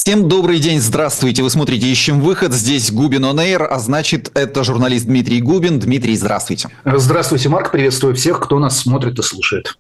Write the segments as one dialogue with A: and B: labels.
A: Всем добрый день, здравствуйте. Вы смотрите «Ищем выход». Здесь Губин On Air, а значит, это журналист Дмитрий Губин. Дмитрий, здравствуйте.
B: Здравствуйте, Марк. Приветствую всех, кто нас смотрит и слушает.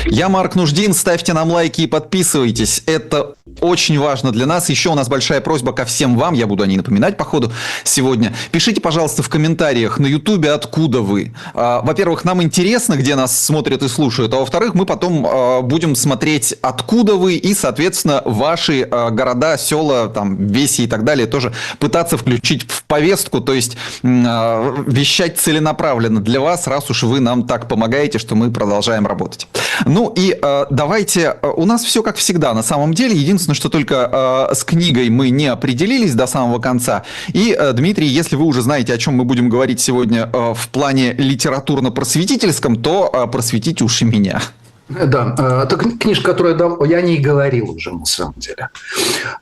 A: Я Марк Нуждин. Ставьте нам лайки и подписывайтесь. Это очень важно для нас. Еще у нас большая просьба ко всем вам. Я буду о ней напоминать по ходу сегодня. Пишите, пожалуйста, в комментариях на Ютубе, откуда вы. Во-первых, нам интересно, где нас смотрят и слушают. А во-вторых, мы потом будем смотреть, откуда вы. И, соответственно, ваши города, села, там, веси и так далее тоже пытаться включить в повестку. То есть вещать целенаправленно для вас, раз уж вы нам так помогаете, что мы продолжаем работать. Ну и давайте, у нас все как всегда на самом деле, единственное, что только с книгой мы не определились до самого конца. И, Дмитрий, если вы уже знаете, о чем мы будем говорить сегодня в плане литературно-просветительском, то просветите уж и меня.
B: Да, это книжка, которую я не говорил уже на самом деле.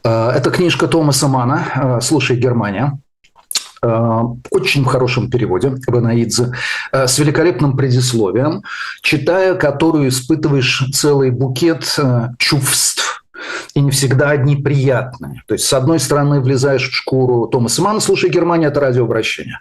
B: Это книжка Томаса Манна «Слушай, Германия». В очень хорошем переводе Эбенаидзе, с великолепным предисловием, читая которую испытываешь целый букет чувств. И не всегда одни приятные. То есть, с одной стороны, влезаешь в шкуру Томаса Манна. «Слушай, Германия» – это радиообращение.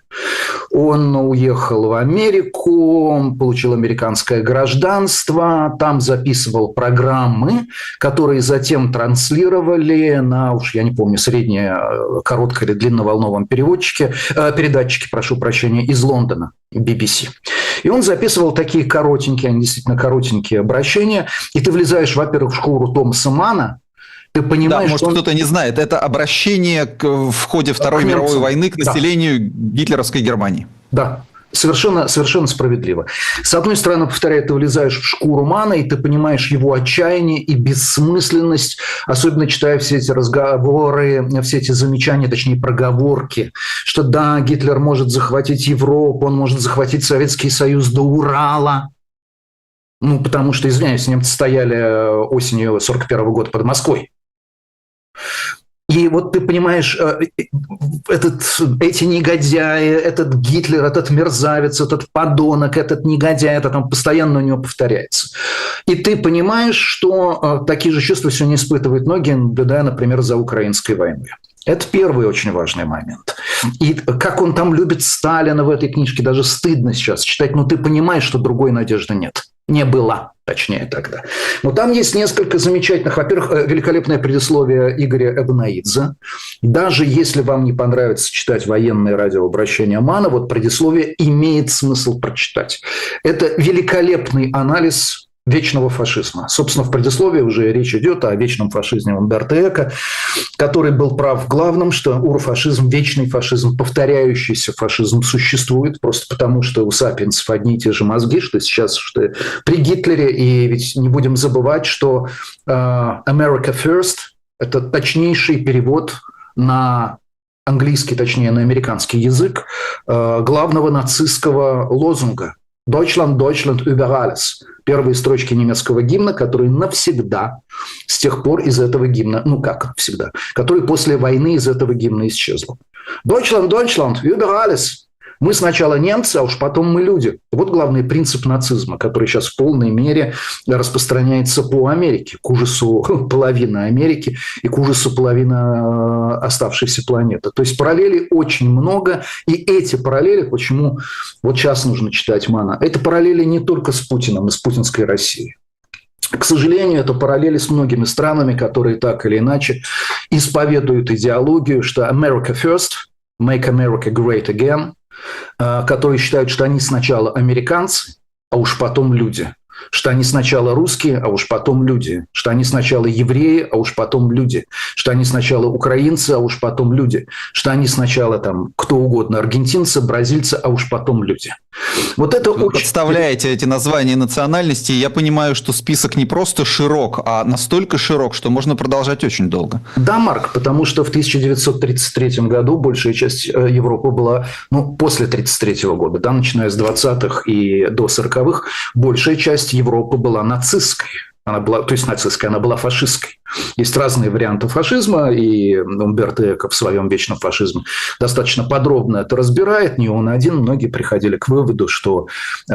B: Он уехал в Америку, получил американское гражданство, там записывал программы, которые затем транслировали на, уж я не помню, среднее, короткое или длинноволновом передатчике, прошу прощения, из Лондона, BBC. И он записывал такие коротенькие, они действительно коротенькие обращения, и ты влезаешь, во-первых, в шкуру Томаса Манна, ты понимаешь,
A: да, может, кто-то не знает, это обращение в ходе Второй мировой войны к населению гитлеровской Германии.
B: Да, совершенно справедливо. С одной стороны, повторяю, ты влезаешь в шкуру Манна, и ты понимаешь его отчаяние и бессмысленность, особенно читая все эти разговоры, все эти замечания, точнее, проговорки, что да, Гитлер может захватить Европу, он может захватить Советский Союз до Урала. Ну, потому что, извиняюсь, немцы стояли осенью 1941 года под Москвой. И вот ты понимаешь, эти негодяи, этот Гитлер, этот мерзавец, этот подонок, этот негодяй, это там постоянно у него повторяется. И ты понимаешь, что такие же чувства сегодня испытывают многие, наблюдая, например, за украинской войной. Это первый очень важный момент. И как он там любит Сталина в этой книжке, даже стыдно сейчас читать, но ты понимаешь, что другой надежды нет. Не было, точнее, тогда. Но там есть несколько замечательных. Во-первых, великолепное предисловие Игоря Эбенаидзе. Даже если вам не понравится читать военные радиообращения Манна, вот предисловие имеет смысл прочитать. Это великолепный анализ вечного фашизма. Собственно, в предисловии уже речь идет о вечном фашизме Умберто Эко, который был прав в главном, что урфашизм, вечный фашизм, повторяющийся фашизм существует, просто потому что у сапиенсов одни и те же мозги, что сейчас, что при Гитлере. И ведь не будем забывать, что America First – это точнейший перевод на английский, точнее, на американский язык главного нацистского лозунга «Deutschland, Deutschland über alles». Первые строчки немецкого гимна, которые навсегда с тех пор из этого гимна, ну как всегда, который после войны из этого гимна исчезла. Deutschland, Deutschland, über alles. Мы сначала немцы, а уж потом мы люди. Вот главный принцип нацизма, который сейчас в полной мере распространяется по Америке, к ужасу половины Америки и к ужасу половины оставшейся планеты. То есть параллелей очень много, и эти параллели, почему вот сейчас нужно читать Манна, это параллели не только с Путиным и с путинской Россией. К сожалению, это параллели с многими странами, которые так или иначе исповедуют идеологию, что America first, make America great again, которые считают, что они сначала американцы, а уж потом люди. Что они сначала русские, а уж потом люди. Что они сначала евреи, а уж потом люди. Что они сначала украинцы, а уж потом люди. Что они сначала там кто угодно, аргентинцы, бразильцы, а уж потом люди. Вот это
A: Вы
B: очень...
A: подставляете эти названия национальностей. Я понимаю, что список не просто широк, а настолько широк, что можно продолжать очень долго.
B: Да, Марк, потому что в 1933 году большая часть Европы была, ну, после 1933 года, да, начиная с 20-х и до 40-х, большая часть Европы была нацистской. Она была, то есть нацистская, она была фашистской. Есть разные варианты фашизма, и Умберто Эко в своем «Вечном фашизме» достаточно подробно это разбирает. Не он один, многие приходили к выводу, что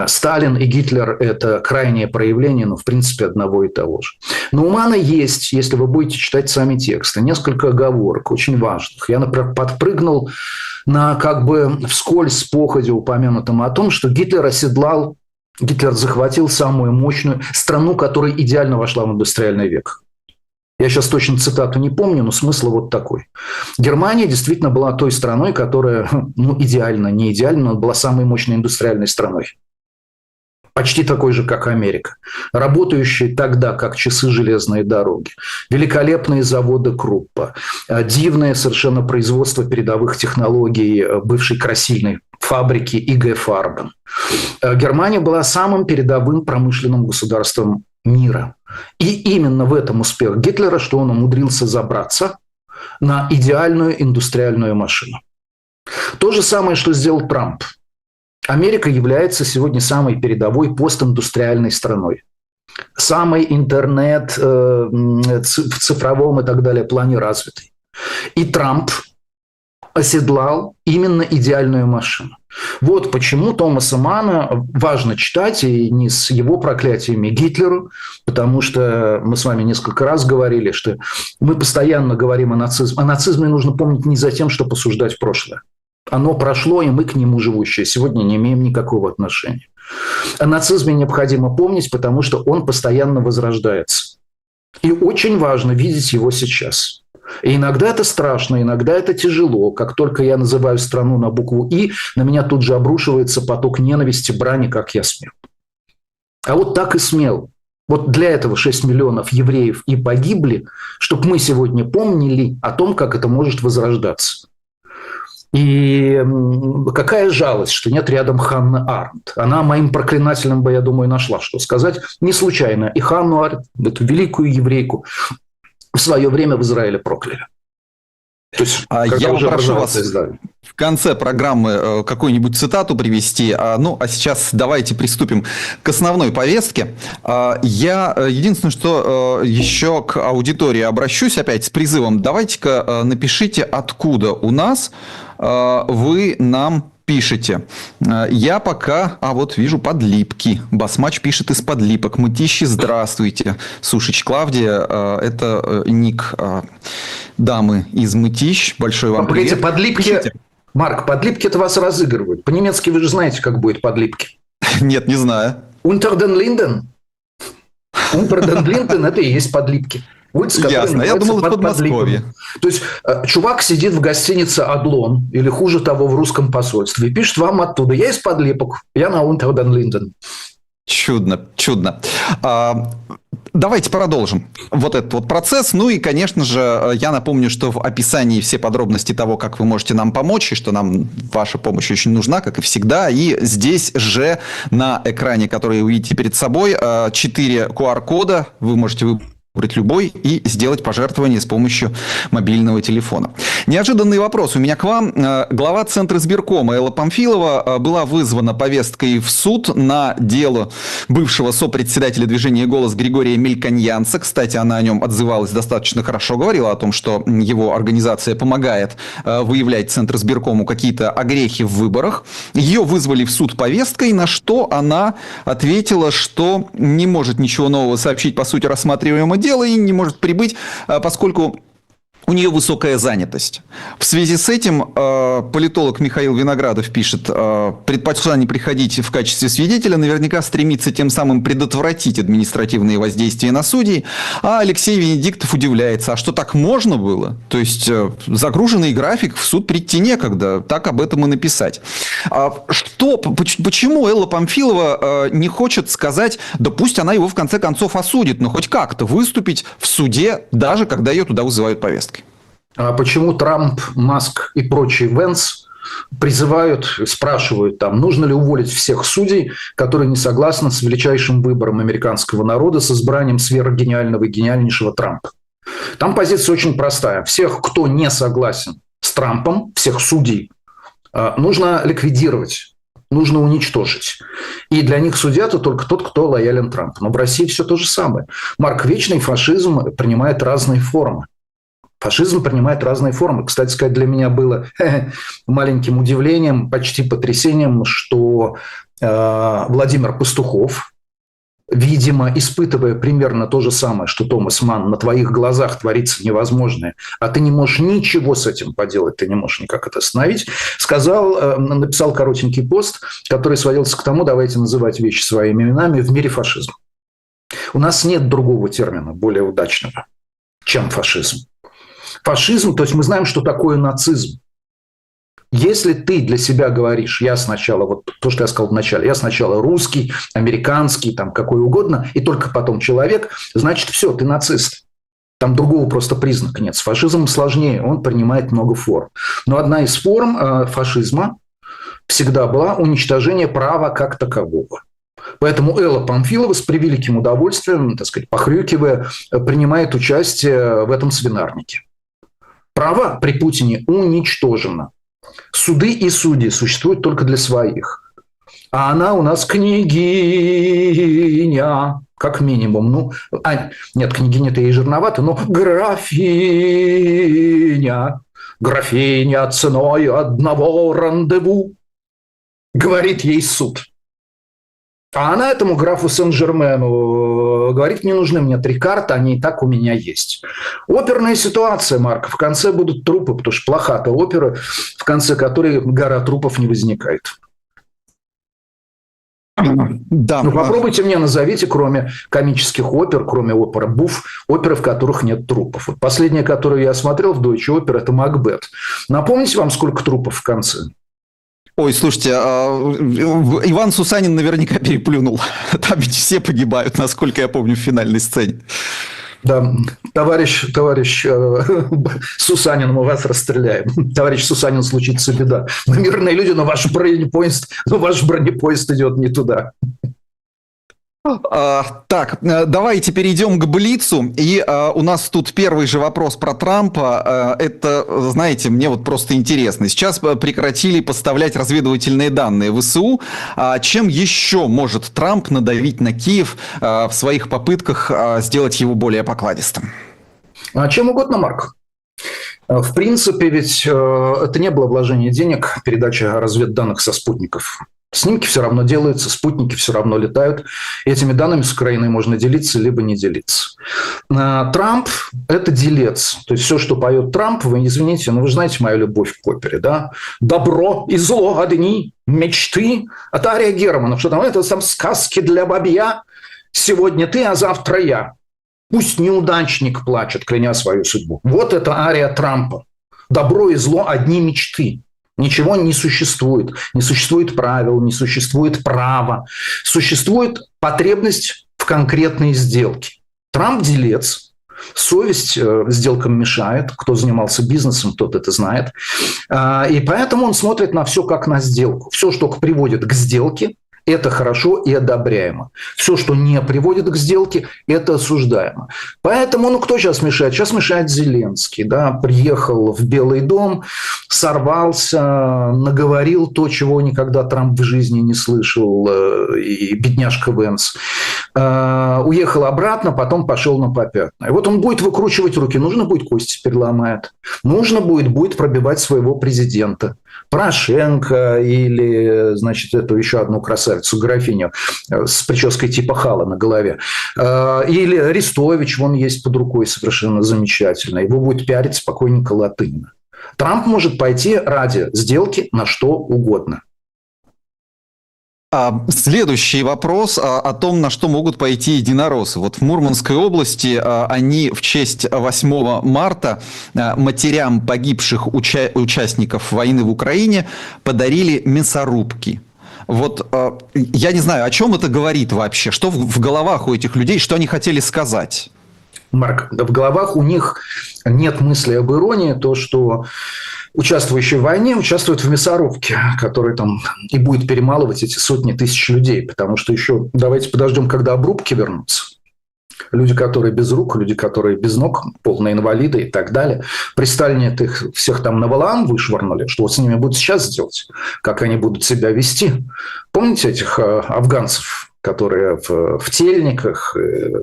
B: Сталин и Гитлер – это крайнее проявление, в принципе, одного и того же. Но у Мана есть, если вы будете читать сами тексты, несколько оговорок очень важных. Я, например, подпрыгнул на вскользь походе упомянутом о том, что Гитлер захватил самую мощную страну, которая идеально вошла в индустриальный век. Я сейчас точно цитату не помню, но смысл вот такой. Германия действительно была той страной, которая, идеально, не идеально, но была самой мощной индустриальной страной. Почти такой же, как Америка. Работающие тогда, как часы железные дороги. Великолепные заводы Круппа. Дивное совершенно производство передовых технологий бывшей красильной фабрики ИГ Фарбен. Германия была самым передовым промышленным государством мира. И именно в этом успех Гитлера, что он умудрился забраться на идеальную индустриальную машину. То же самое, что сделал Трамп. Америка является сегодня самой передовой постиндустриальной страной. Самый интернет в цифровом и так далее плане развитый. И Трамп оседлал именно идеальную машину. Вот почему Томаса Мана важно читать, и не с его проклятиями Гитлеру, потому что мы с вами несколько раз говорили, что мы постоянно говорим о нацизме. О нацизме нужно помнить не за тем, чтобы осуждать прошлое. Оно прошло, и мы к нему живущие сегодня не имеем никакого отношения. О нацизме необходимо помнить, потому что он постоянно возрождается. И очень важно видеть его сейчас. И иногда это страшно, иногда это тяжело. Как только я называю страну на букву «И», на меня тут же обрушивается поток ненависти, брани, как я смел. А вот так и смел. Вот для этого 6 миллионов евреев и погибли, чтобы мы сегодня помнили о том, как это может возрождаться. И какая жалость, что нет рядом Ханны Аренд. Она моим проклинателям бы, я думаю, нашла, что сказать. Не случайно. И Ханну Аренд, эту великую еврейку, в свое время в Израиле прокляли. То есть,
A: я попрошу вас в конце программы какую-нибудь цитату привести. А сейчас давайте приступим к основной повестке. Я единственное, что еще к аудитории обращусь опять с призывом. Давайте-ка напишите, откуда у нас вы нам пишете. Я пока... вот вижу Подлипки. Басмач пишет из Подлипок. Мытищи, здравствуйте. Сушич Клавдия. Это ник дамы из Мытищ. Большой вам привет.
B: Погодите, Подлипки... Пишите. Марк, Подлипки это вас разыгрывают. По-немецки вы же знаете, как будет Подлипки.
A: Нет, не знаю.
B: Unter den Linden. Unter den Linden это и есть Подлипки. Улица,
A: ясно, я думал, это Подмосковье.
B: То есть чувак сидит в гостинице «Адлон», или хуже того, в русском посольстве, и пишет вам оттуда: я из Подлипок, я на Unter den Linden.
A: Чудно, чудно. Давайте продолжим вот этот вот процесс. И, конечно же, я напомню, что в описании все подробности того, как вы можете нам помочь, и что нам ваша помощь очень нужна, как и всегда. И здесь же на экране, который вы видите перед собой, 4 QR-кода. Вы можете выбрать любой и сделать пожертвование с помощью мобильного телефона. Неожиданный вопрос у меня к вам. Глава Центра избиркома Элла Памфилова была вызвана повесткой в суд на дело бывшего сопредседателя движения «Голос» Григория Мельконьянца. Кстати, она о нем отзывалась достаточно хорошо, говорила о том, что его организация помогает выявлять Центр избиркому какие-то огрехи в выборах. Ее вызвали в суд повесткой, на что она ответила, что не может ничего нового сообщить по сути рассматриваемого дела и не может прибыть, поскольку у нее высокая занятость. В связи с этим политолог Михаил Виноградов пишет: предпочла не приходить в качестве свидетеля, наверняка стремится тем самым предотвратить административные воздействия на судей. А Алексей Венедиктов удивляется: а что, так можно было? То есть загруженный график, в суд прийти некогда, так об этом и написать. Почему Элла Памфилова не хочет сказать: да пусть она его в конце концов осудит, но хоть как-то выступить в суде, даже когда ее туда вызывают повесткой?
B: А почему Трамп, Маск и прочие Венс призывают, спрашивают, нужно ли уволить всех судей, которые не согласны с величайшим выбором американского народа, с избранием сверхгениального и гениальнейшего Трампа? Там позиция очень простая. Всех, кто не согласен с Трампом, всех судей, нужно ликвидировать. нужно уничтожить. И для них судья -то только тот, кто лоялен Трампу. Но в России все то же самое. Марк, вечный фашизм принимает разные формы. Фашизм принимает разные формы. Кстати сказать, для меня было маленьким удивлением, почти потрясением, что Владимир Пастухов, видимо, испытывая примерно то же самое, что Томас Манн, на твоих глазах творится невозможное, а ты не можешь ничего с этим поделать, ты не можешь никак это остановить, написал коротенький пост, который сводился к тому, давайте называть вещи своими именами, в мире фашизм. У нас нет другого термина, более удачного, чем фашизм. Фашизм, то есть мы знаем, что такое нацизм. Если ты для себя говоришь, я сначала, вот то, что я сказал вначале, я сначала русский, американский, там какой угодно, и только потом человек, значит, все, ты нацист. Там другого просто признака нет. С фашизмом сложнее, он принимает много форм. Но одна из форм фашизма всегда была уничтожение права как такового. Поэтому Элла Памфилова с превеликим удовольствием, так сказать, похрюкивая, принимает участие в этом свинарнике. Право при Путине уничтожено. Суды и судьи существуют только для своих. А она у нас княгиня, как минимум. Нет, княгиня-то ей жирновато, но графиня. Графиня ценой одного рандеву, говорит ей суд. А она этому графу Сен-Жермену говорит, не нужны мне 3 карты, они и так у меня есть. Оперная ситуация, Марк. В конце будут трупы, потому что плоха-то опера, в конце которой гора трупов не возникает.
A: Да.
B: Ну, попробуйте мне назовите, кроме комических опер, кроме оперы «Буф», оперы, в которых нет трупов. Вот последняя, которую я смотрел в Deutsche Oper, это «Макбет». Напомните вам, сколько трупов в конце?
A: Ой, слушайте, Иван Сусанин наверняка переплюнул. Там ведь все погибают, насколько я помню, в финальной сцене.
B: Да, товарищ Сусанин, мы вас расстреляем. Товарищ Сусанин, случится беда. Мы мирные люди, но ваш бронепоезд идет не туда.
A: Так, давайте перейдем к Блицу. И у нас тут первый же вопрос про Трампа. Это, знаете, мне вот просто интересно. Сейчас прекратили поставлять разведывательные данные в ВСУ. Чем еще может Трамп надавить на Киев в своих попытках сделать его более покладистым?
B: Чем угодно, Марк. В принципе, ведь это не было вложение денег, передача разведданных со спутников. Снимки все равно делаются, спутники все равно летают. Этими данными с Украиной можно делиться, либо не делиться. Трамп – это делец. То есть все, что поет Трамп, вы извините, но вы же знаете мою любовь к опере, да? Добро и зло одни, мечты. Это ария Германа. Что там? Это там сказки для бабья. Сегодня ты, а завтра я. Пусть неудачник плачет, кляня свою судьбу. Вот это ария Трампа. Добро и зло одни мечты. Ничего не существует. Не существует правил, не существует права. Существует потребность в конкретной сделке. Трамп делец. Совесть сделкам мешает. Кто занимался бизнесом, тот это знает. И поэтому он смотрит на все как на сделку. Все, что приводит к сделке, это хорошо и одобряемо. Все, что не приводит к сделке, это осуждаемо. Поэтому, кто сейчас мешает? Сейчас мешает Зеленский. Да? Приехал в Белый дом, сорвался, наговорил то, чего никогда Трамп в жизни не слышал, и бедняжка Венс. Уехал обратно, потом пошел на попятную. И вот он будет выкручивать руки. Нужно будет, кости переломает. Нужно будет пробивать своего президента. Порошенко или, значит, эту еще одну красавицу, графиню с прической типа Хала на голове. Или Арестович, вон есть под рукой совершенно замечательно. Его будет пиарить спокойненько латынно. Трамп может пойти ради сделки на что угодно.
A: Следующий вопрос о том, на что могут пойти единороссы. Вот в Мурманской области они в честь 8 марта матерям погибших участников войны в Украине подарили мясорубки. Вот я не знаю, о чем это говорит вообще? Что в головах у этих людей, что они хотели сказать?
B: Марк, в головах у них нет мысли об иронии, то, что участвующий в войне участвует в мясорубке, который там и будет перемалывать эти сотни тысяч людей, потому что еще давайте подождем, когда обрубки вернутся. Люди, которые без рук, люди, которые без ног, полные инвалиды и так далее. При Сталине их всех там на Валаам вышвырнули. Что вот с ними будут сейчас делать? Как они будут себя вести? Помните этих афганцев, которые в тельниках,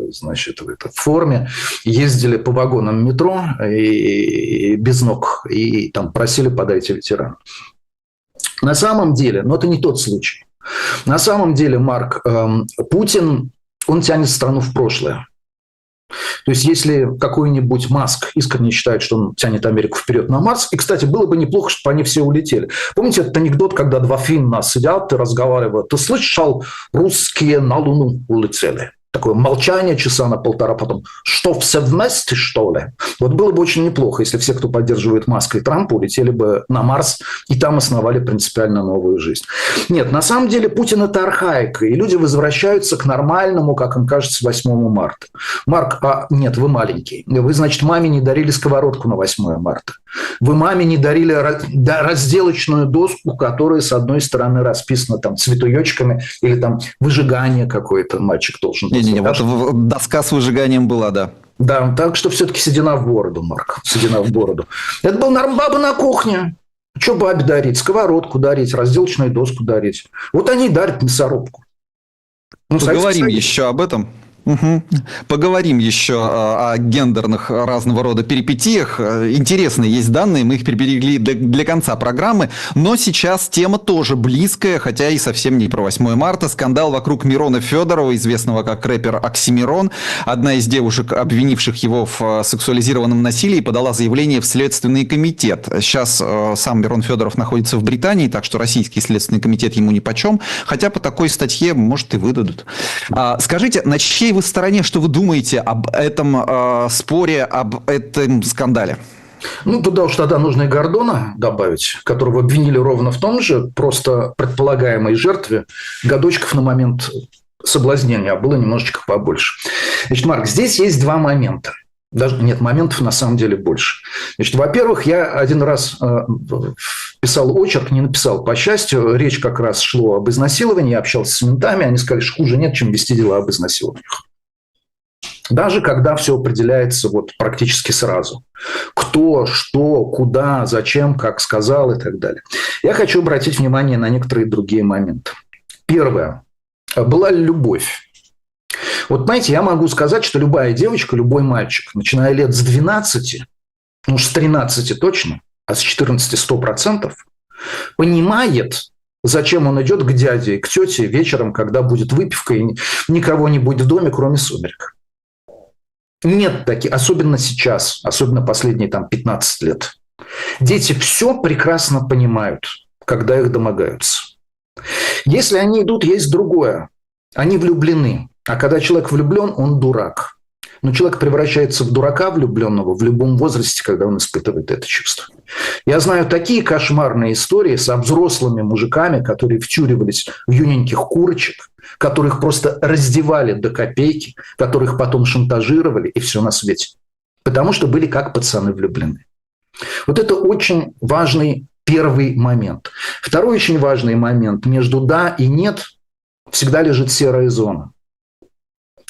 B: значит, в форме ездили по вагонам метро и без ног, и там просили «подайте ветерана». На самом деле, но это не тот случай. На самом деле, Марк, Путин, он тянет страну в прошлое. То есть, если какой-нибудь Маск искренне считает, что он тянет Америку вперед на Марс, и, кстати, было бы неплохо, чтобы они все улетели. Помните этот анекдот, когда два финна сидят и разговаривают? Ты слышал, русские на Луну улетели? Такое молчание часа на полтора, потом, что, все вместе, что ли? Вот было бы очень неплохо, если все, кто поддерживает Маска и Трампа, улетели бы на Марс и там основали принципиально новую жизнь. Нет, на самом деле Путин – это архаика, и люди возвращаются к нормальному, как им кажется, 8 марта. Марк, нет, вы маленький. Вы, значит, маме не дарили сковородку на 8 марта. Вы маме не дарили разделочную доску, которая, с одной стороны, расписана там цветуёчками или там выжигание какое-то мальчик должен быть.
A: Не-не-не, вот доска с выжиганием была, да.
B: Да, так что все-таки седина в бороду, Марк, седина в бороду. Это был баба на кухне. Что бабе дарить? Сковородку дарить, разделочную доску дарить. Вот они и дарят мясорубку.
A: Поговорим еще об этом. Угу. Поговорим еще о гендерных разного рода перипетиях. Интересные есть данные, мы их приберегли для конца программы. Но сейчас тема тоже близкая, хотя и совсем не про 8 марта. Скандал вокруг Мирона Федорова, известного как рэпер Оксимирон. Одна из девушек, обвинивших его в сексуализированном насилии, подала заявление в Следственный комитет. Сейчас сам Мирон Федоров находится в Британии, так что российский Следственный комитет ему нипочем. Хотя по такой статье, может, и выдадут. Скажите, на чьей вы стороне, что вы думаете об этом споре, об этом скандале?
B: Ну, туда уж тогда нужно и Гордона добавить, которого обвинили ровно в том же, просто предполагаемой жертве. Годочков на момент соблазнения было немножечко побольше. Значит, Марк, здесь есть два момента. Даже нет, моментов на самом деле больше. Значит, во-первых, я один раз писал очерк, не написал, по счастью. Речь как раз шло об изнасиловании. Я общался с ментами, они сказали, что хуже нет, чем вести дела об изнасилованиях. Даже когда все определяется вот практически сразу. Кто, что, куда, зачем, как сказал и так далее. Я хочу обратить внимание на некоторые другие моменты. Первое. Была ли любовь? Вот, знаете, я могу сказать, что любая девочка, любой мальчик, начиная лет с 12, ну, с 13 точно, а с 14 100%, понимает, зачем он идет к дяде и к тете вечером, когда будет выпивка и никого не будет в доме, кроме сумерек. Нет таких, особенно сейчас, особенно последние там 15 лет. Дети все прекрасно понимают, когда их домогаются. Если они идут, есть другое. Они влюблены. А когда человек влюблен, он дурак. Но человек превращается в дурака влюбленного в любом возрасте, когда он испытывает это чувство. Я знаю такие кошмарные истории со взрослыми мужиками, которые втюривались в юненьких курочек, которых просто раздевали до копейки, которых потом шантажировали и все на свете. Потому что были как пацаны влюблены. Вот это очень важный первый момент. Второй очень важный момент. Между «да» и «нет» всегда лежит серая зона.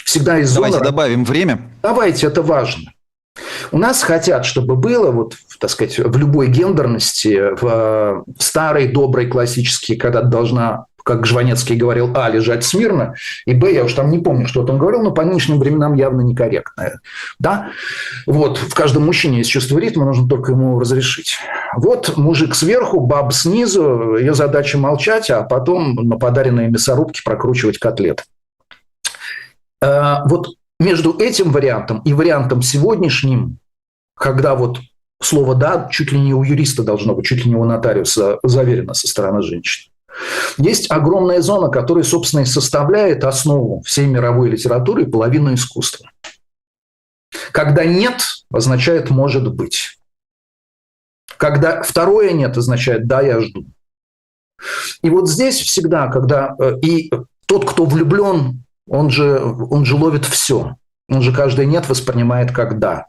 B: Всегда из зоны...
A: Давайте добавим время.
B: Давайте, это важно. У нас хотят, чтобы было, вот, так сказать, в любой гендерности, в старой, доброй, классической, когда должна, как Жванецкий говорил, А, лежать смирно, и Б, я уж там не помню, что он говорил, но по нынешним временам явно некорректное. Да? Вот, в каждом мужчине есть чувство ритма, нужно только ему разрешить. Вот мужик сверху, баба снизу, ее задача молчать, а потом на подаренные мясорубки прокручивать котлеты. Вот между этим вариантом и вариантом сегодняшним, когда вот слово «да» чуть ли не у юриста должно быть, чуть ли не у нотариуса заверено со стороны женщины, есть огромная зона, которая, собственно, и составляет основу всей мировой литературы и половину искусства. Когда «нет» означает «может быть». Когда второе «нет» означает «да, я жду». И вот здесь всегда, когда и тот, кто влюблен, он же ловит все. Он же каждое «нет» воспринимает как «да».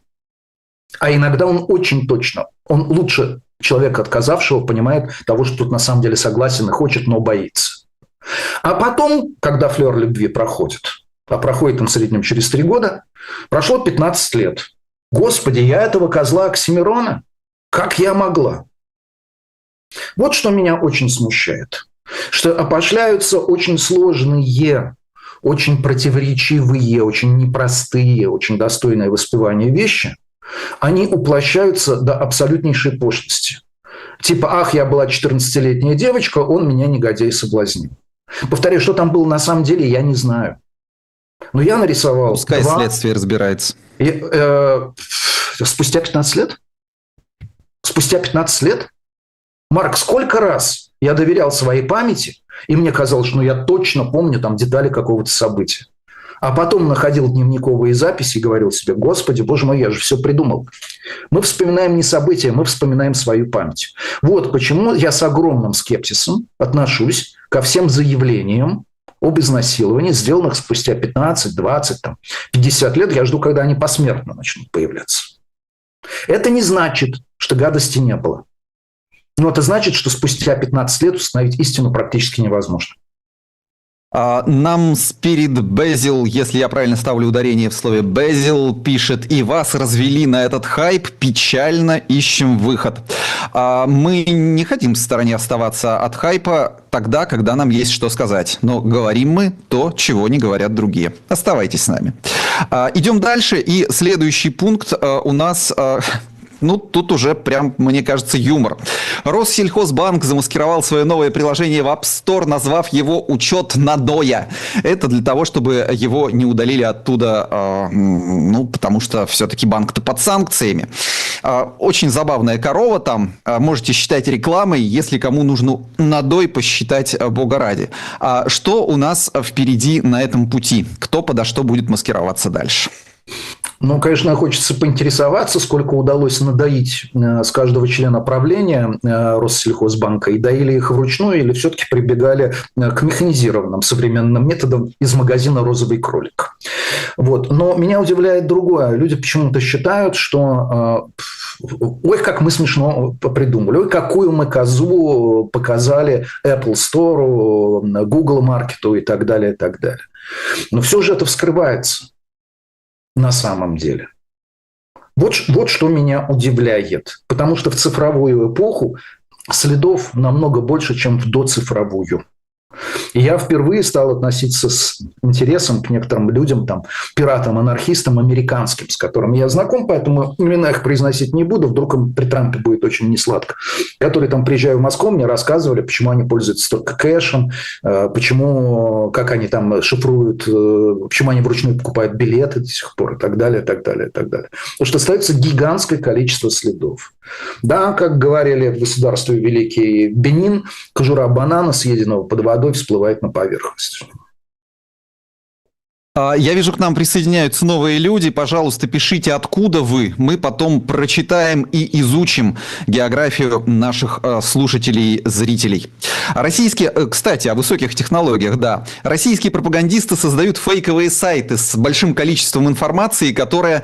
B: А иногда он очень точно, он лучше человека, отказавшего, понимает того, что тут на самом деле согласен и хочет, но боится. А потом, когда флер любви проходит, а проходит он в среднем через 3 года, прошло 15 лет. Господи, я этого козла Оксимирона? Как я могла? Вот что меня очень смущает. Что опошляются очень сложные, очень противоречивые, очень непростые, очень достойные воспевания вещи. Они уплощаются до абсолютнейшей пошлости. Типа, ах, я была 14-летняя девочка, он меня, негодяй, соблазнил. Повторяю, что там было на самом деле, я не знаю. Но я нарисовал...
A: Пускай следствие разбирается.
B: Спустя 15 лет? Спустя 15 лет? Марк, сколько раз я доверял своей памяти, и мне казалось, что я точно помню там детали какого-то события. А потом находил дневниковые записи и говорил себе, Господи, Боже мой, я же все придумал. Мы вспоминаем не события, мы вспоминаем свою память. Вот почему я с огромным скепсисом отношусь ко всем заявлениям об изнасиловании, сделанных спустя 15, 20, 50 лет. Я жду, когда они посмертно начнут появляться. Это не значит, что гадости не было. Но это значит, что спустя 15 лет установить истину практически невозможно.
A: Нам Spirit Basil, если я правильно ставлю ударение в слове Basil, пишет: и вас развели на этот хайп, печально, ищем выход. Мы не хотим в стороне оставаться от хайпа тогда, когда нам есть что сказать. Но говорим мы то, чего не говорят другие. Оставайтесь с нами. Идем дальше. И следующий пункт у нас... Ну, тут уже прям, мне кажется, юмор. Россельхозбанк замаскировал свое новое приложение в App Store, назвав его «Учет надоя». Это для того, чтобы его не удалили оттуда, потому что все-таки банк-то под санкциями. Очень забавная корова там. Можете считать рекламой, если кому нужно надой, посчитать бога ради. Что у нас впереди на этом пути? Кто подо что будет маскироваться дальше?
B: Ну, конечно, хочется поинтересоваться, сколько удалось надоить с каждого члена правления Россельхозбанка. И доили их вручную или все-таки прибегали к механизированным современным методам из магазина «Розовый кролик». Вот. Но меня удивляет другое. Люди почему-то считают, что ой, как мы смешно придумали, ой, какую мы козу показали Apple Store, Google Market и так далее, и так далее. Но все же это вскрывается. На самом деле. Вот что меня удивляет. Потому что в цифровую эпоху следов намного больше, чем в доцифровую. И я впервые стал относиться с интересом к некоторым людям, пиратам, анархистам американским, с которыми я знаком, поэтому имена их произносить не буду, вдруг им при Трампе будет очень несладко. Которые приезжая в Москву, мне рассказывали, почему они пользуются только кэшем, как они шифруют, почему они вручную покупают билеты до сих пор и так далее, и так далее, и так далее. Потому что остается гигантское количество следов. Да, как говорили в государстве великий Бенин, кожура банана, съеденного под водой, всплывает на поверхность.
A: Я вижу, к нам присоединяются новые люди. Пожалуйста, пишите, откуда вы. Мы потом прочитаем и изучим географию наших слушателей, зрителей. Кстати, о высоких технологиях, да. Российские пропагандисты создают фейковые сайты с большим количеством информации, которая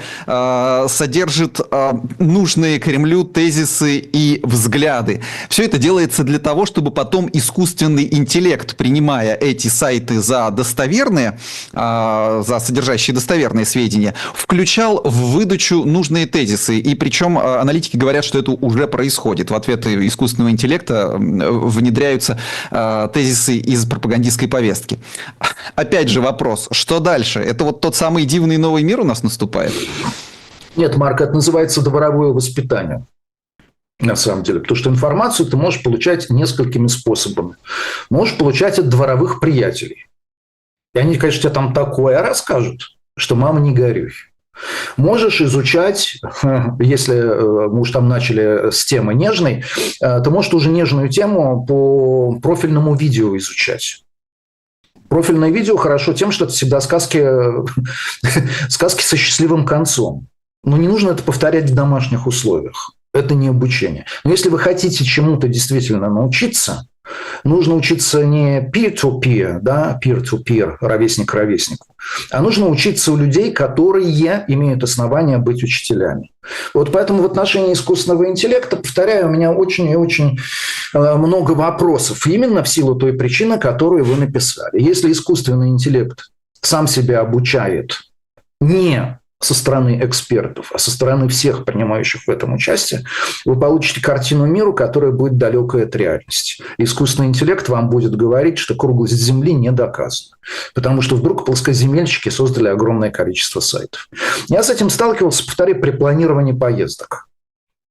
A: содержит нужные Кремлю тезисы и взгляды. Все это делается для того, чтобы потом искусственный интеллект, принимая эти сайты за достоверные, за содержащие достоверные сведения, включал в выдачу нужные тезисы. И причем аналитики говорят, что это уже происходит. В ответы искусственного интеллекта внедряются тезисы из пропагандистской повестки. Опять же вопрос, что дальше? Это вот тот самый дивный новый мир у нас наступает?
B: Нет, Марк, это называется дворовое воспитание. На самом деле. Потому что информацию ты можешь получать несколькими способами. Можешь получать от дворовых приятелей. И они, конечно, тебе такое расскажут, что мама не горюй. Можешь изучать, если мы уж начали с темы нежной, ты можешь уже нежную тему по профильному видео изучать. Профильное видео хорошо тем, что это всегда сказки со счастливым концом. Но не нужно это повторять в домашних условиях. Это не обучение. Но если вы хотите чему-то действительно научиться, нужно учиться не peer-to-peer, да, peer-to-peer, ровесник ровеснику, а нужно учиться у людей, которые имеют основания быть учителями. Вот поэтому в отношении искусственного интеллекта, повторяю, у меня очень и очень много вопросов, именно в силу той причины, которую вы написали. Если искусственный интеллект сам себя обучает не со стороны экспертов, а со стороны всех принимающих в этом участие, вы получите картину мира, которая будет далекой от реальности. Искусственный интеллект вам будет говорить, что круглость Земли не доказана. Потому что вдруг плоскоземельщики создали огромное количество сайтов. Я с этим сталкивался, повторяю, при планировании поездок.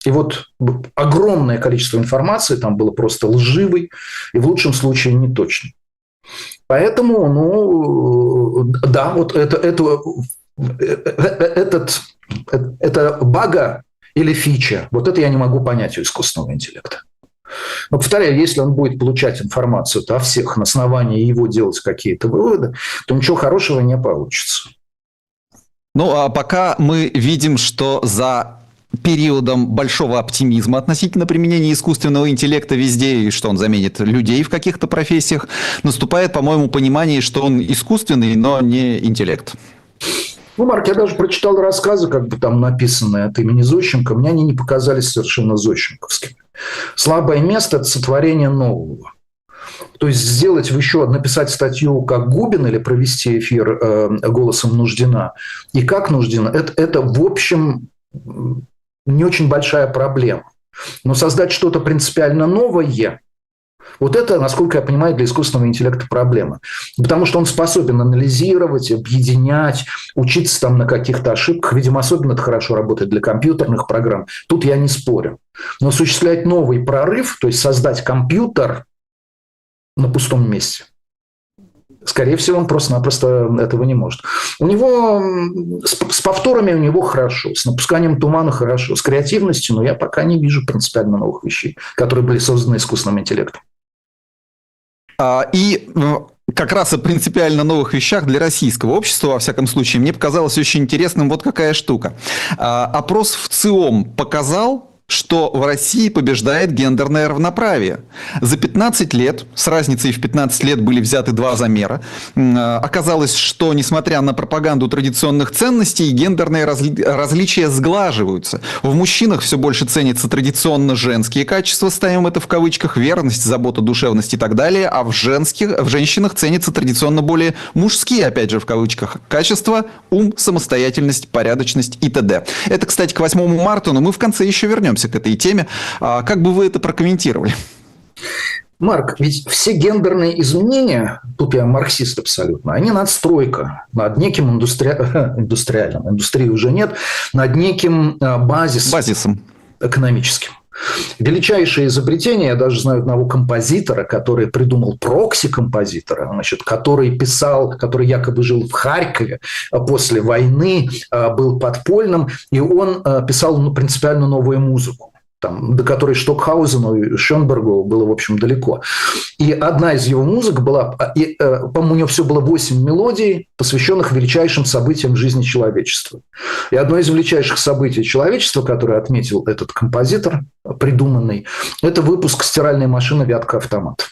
B: И вот огромное количество информации там было просто лживой и в лучшем случае неточной. Поэтому, да, вот это бага или фича, вот это я не могу понять у искусственного интеллекта. Но, повторяю, если он будет получать информацию о всех на основании его делать какие-то выводы, то ничего хорошего не получится.
A: Ну, а пока мы видим, что за периодом большого оптимизма относительно применения искусственного интеллекта везде, и что он заменит людей в каких-то профессиях, наступает, по-моему, понимание, что он искусственный, но не интеллект.
B: Ну, Марк, я даже прочитал рассказы, как бы там написанные от имени Зощенко. Мне они не показались совершенно зощенковскими. Слабое место – это сотворение нового. То есть сделать написать статью как Губин или провести эфир голосом Нуждина и как Нуждина – это в общем не очень большая проблема. Но создать что-то принципиально новое – вот это, насколько я понимаю, для искусственного интеллекта проблема. Потому что он способен анализировать, объединять, учиться там на каких-то ошибках. Видимо, особенно это хорошо работает для компьютерных программ. Тут я не спорю. Но осуществлять новый прорыв, то есть создать компьютер на пустом месте, скорее всего, он просто-напросто этого не может. У него с повторами у него хорошо, с напусканием тумана хорошо, с креативностью, но я пока не вижу принципиально новых вещей, которые были созданы искусственным интеллектом.
A: И как раз о принципиально новых вещах для российского общества, во всяком случае, мне показалось очень интересным вот какая штука. Опрос в ЦИОМ показал, что в России побеждает гендерное равноправие. За 15 лет, с разницей в 15 лет были взяты два замера, оказалось, что, несмотря на пропаганду традиционных ценностей, гендерные различия сглаживаются. В мужчинах все больше ценятся традиционно женские качества, ставим это в кавычках, верность, забота, душевность и так далее, а в женщинах ценятся традиционно более мужские, опять же в кавычках, качества, ум, самостоятельность, порядочность и т.д. Это, кстати, к 8 марта, но мы в конце еще вернемся к этой теме. Как бы вы это прокомментировали?
B: Марк, ведь все гендерные изменения, тут я марксист абсолютно, они надстройка над неким индустриальным, индустрии уже нет, над неким базисом экономическим. Величайшее изобретение, я даже знаю одного композитора, который придумал прокси-композитора, который писал, который якобы жил в Харькове после войны, был подпольным, и он писал принципиально новую музыку. До которой Штокхаузену и Шенбергу было, в общем, далеко. И одна из его музык была, по-моему, у него все было 8 мелодий, посвященных величайшим событиям в жизни человечества. И одно из величайших событий человечества, которое отметил этот композитор, придуманный, это выпуск стиральной машины «Вятка-автомат».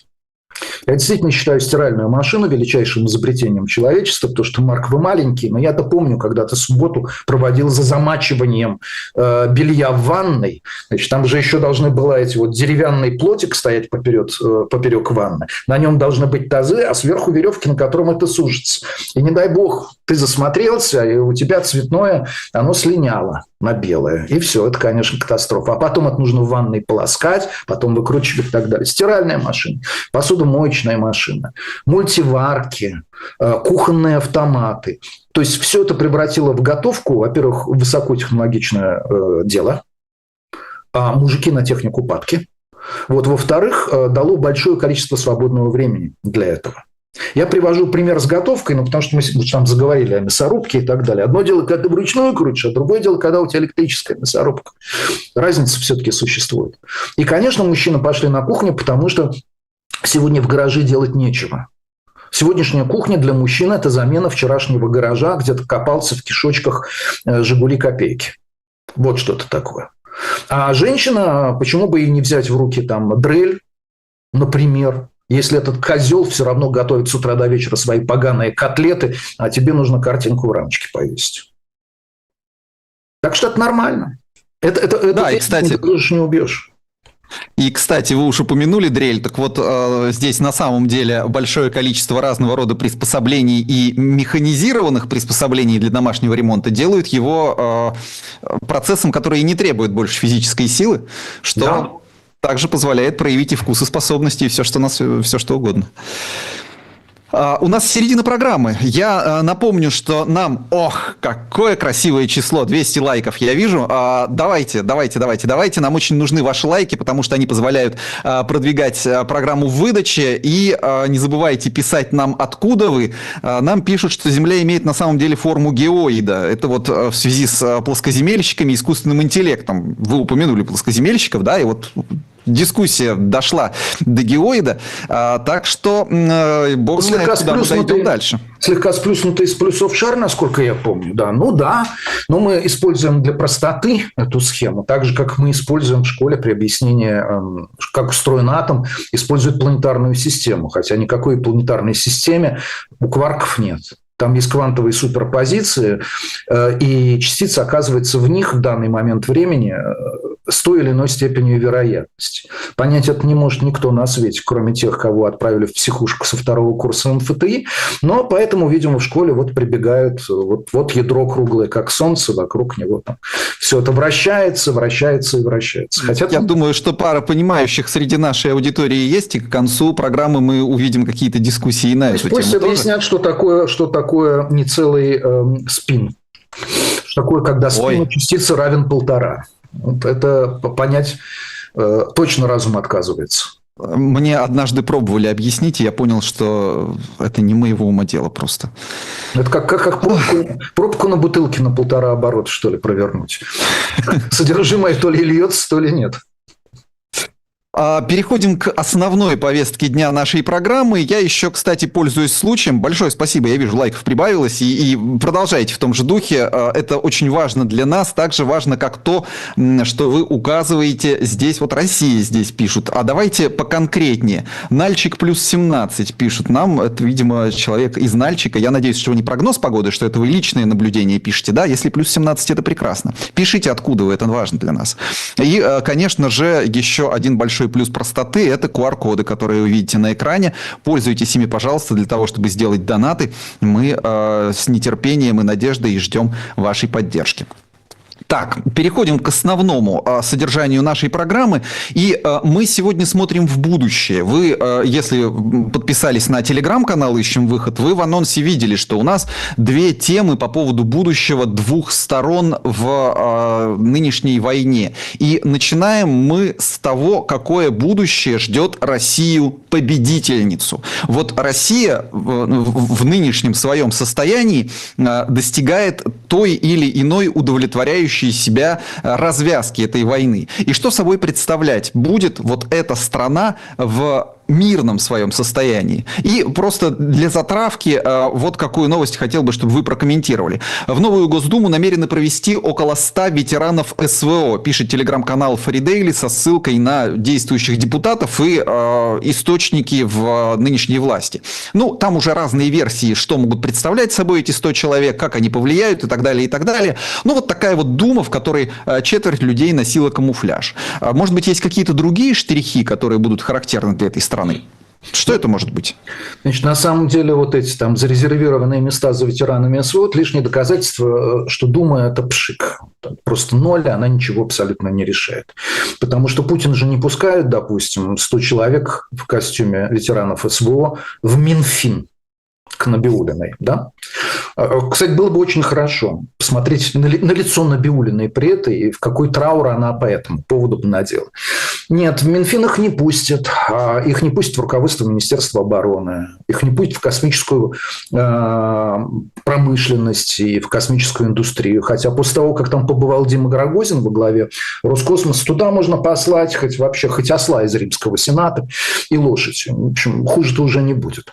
B: Я действительно считаю стиральную машину величайшим изобретением человечества, потому что, Марк, вы маленький, но я-то помню, когда-то субботу проводил за замачиванием белья в ванной. Значит, там же еще должны были эти деревянный плотик стоять поперек ванны. На нем должны быть тазы, а сверху веревки, на котором это сужится. И не дай бог, ты засмотрелся, и у тебя цветное, оно слиняло на белое. И все, это, конечно, катастрофа. А потом это нужно в ванной полоскать, потом выкручивать и так далее. Стиральная машина, посудомоечная машина, мультиварки, кухонные автоматы. То есть все это превратило в готовку, во-первых, высокотехнологичное дело, а мужики на технику падки. Во-вторых, дало большое количество свободного времени для этого. Я привожу пример с готовкой, потому что мы там заговорили о мясорубке и так далее. Одно дело, когда ты вручную крутишь, а другое дело, когда у тебя электрическая мясорубка. Разница все-таки существует. И, конечно, мужчины пошли на кухню, потому что сегодня в гараже делать нечего. Сегодняшняя кухня для мужчин – это замена вчерашнего гаража, где ты копался в кишочках «Жигули копейки». Вот что-то такое. А женщина, почему бы и не взять в руки дрель, например, если этот козел все равно готовит с утра до вечера свои поганые котлеты, а тебе нужно картинку в рамочке повесить. Так что это нормально. Это
A: да, и, кстати,
B: не убьешь.
A: И, кстати, вы уж упомянули дрель, так вот здесь на самом деле большое количество разного рода приспособлений и механизированных приспособлений для домашнего ремонта делают его процессом, который не требует больше физической силы, что также позволяет проявить и вкус, и способности, и все, что угодно. У нас середина программы. Я напомню, что нам... Ох, какое красивое число! 200 лайков я вижу. Давайте. Нам очень нужны ваши лайки, потому что они позволяют продвигать программу в выдаче. И не забывайте писать нам, откуда вы. Нам пишут, что Земля имеет на самом деле форму геоида. Это вот в связи с плоскоземельщиками и искусственным интеллектом. Вы упомянули плоскоземельщиков, да, и вот... Дискуссия дошла до геоида, так что бог знает, куда мы дойдем дальше.
B: Слегка сплюснутый из плюсов шар, насколько я помню, да. Ну да, но мы используем для простоты эту схему, так же, как мы используем в школе при объяснении, как устроен атом, используют планетарную систему, хотя никакой планетарной системе у кварков нет. Там есть квантовые суперпозиции, и частицы оказываются в них в данный момент времени с той или иной степенью вероятности. Понять это не может никто на свете, кроме тех, кого отправили в психушку со второго курса МФТИ. Но поэтому, видимо, в школе вот прибегают, вот ядро круглое, как солнце, вокруг него там все это вращается. Хотя
A: я думаю, что пара понимающих среди нашей аудитории есть, и к концу программы мы увидим какие-то дискуссии на эту тему.
B: Пусть объяснят, что такое нецелый спин. Что такое, когда спину частицы равен 1,5. Вот это понять точно разум отказывается.
A: Мне однажды пробовали объяснить, и я понял, что это не моего ума дело просто.
B: Это как пробку на бутылке на 1,5 оборота, что ли, провернуть. Содержимое то ли льется, то ли нет.
A: Переходим к основной повестке дня нашей программы. Я еще, кстати, пользуюсь случаем. Большое спасибо. Я вижу, лайков прибавилось. И продолжайте в том же духе. Это очень важно для нас. Также важно, как то, что вы указываете здесь. Вот Россия здесь пишут. А давайте поконкретнее. Нальчик плюс 17 пишут нам. Это, видимо, человек из Нальчика. Я надеюсь, что не прогноз погоды, что это вы личные наблюдения пишете. Да, если плюс 17, это прекрасно. Пишите, откуда вы. Это важно для нас. И, конечно же, еще один большой плюс простоты – это QR-коды, которые вы видите на экране. Пользуйтесь ими, пожалуйста, для того, чтобы сделать донаты. Мы с нетерпением и надеждой ждем вашей поддержки. Так, переходим к основному содержанию нашей программы. И мы сегодня смотрим в будущее. Вы, если подписались на телеграм-канал «Ищем выход», вы в анонсе видели, что у нас две темы по поводу будущего двух сторон в нынешней войне. И начинаем мы с того, какое будущее ждет Россию-победительницу. Вот Россия в нынешнем своем состоянии достигает той или иной удовлетворяющей себя развязки этой войны. И что собой представлять будет вот эта страна в мирном своем состоянии. И просто для затравки вот какую новость хотел бы, чтобы вы прокомментировали. В новую Госдуму намерены провести около 100 ветеранов СВО, пишет телеграм-канал Фаридейли со ссылкой на действующих депутатов и источники в нынешней власти. Ну, там уже разные версии, что могут представлять собой эти 100 человек, как они повлияют и так далее, и так далее. Ну, вот такая вот дума, в которой четверть людей носила камуфляж. Может быть, есть какие-то другие штрихи, которые будут характерны для этой страны? Что это может быть?
B: Значит, на самом деле вот эти там зарезервированные места за ветеранами СВО – это лишнее доказательство, что Дума – это пшик. Просто ноль, она ничего абсолютно не решает. Потому что Путин же не пускает, допустим, 100 человек в костюме ветеранов СВО в Минфин к Набиуллиной, да? Кстати, было бы очень хорошо посмотреть на лицо Набиуллиной при этой и в какой траур она по этому поводу бы надела. Нет, в Минфин их не пустят. Их не пустят в руководство Министерства обороны. Их не пустят в космическую промышленность и в космическую индустрию. Хотя после того, как там побывал Дима Рогозин во главе Роскосмоса, туда можно послать хоть осла из Римского Сената и лошадь. В общем, хуже-то уже не будет.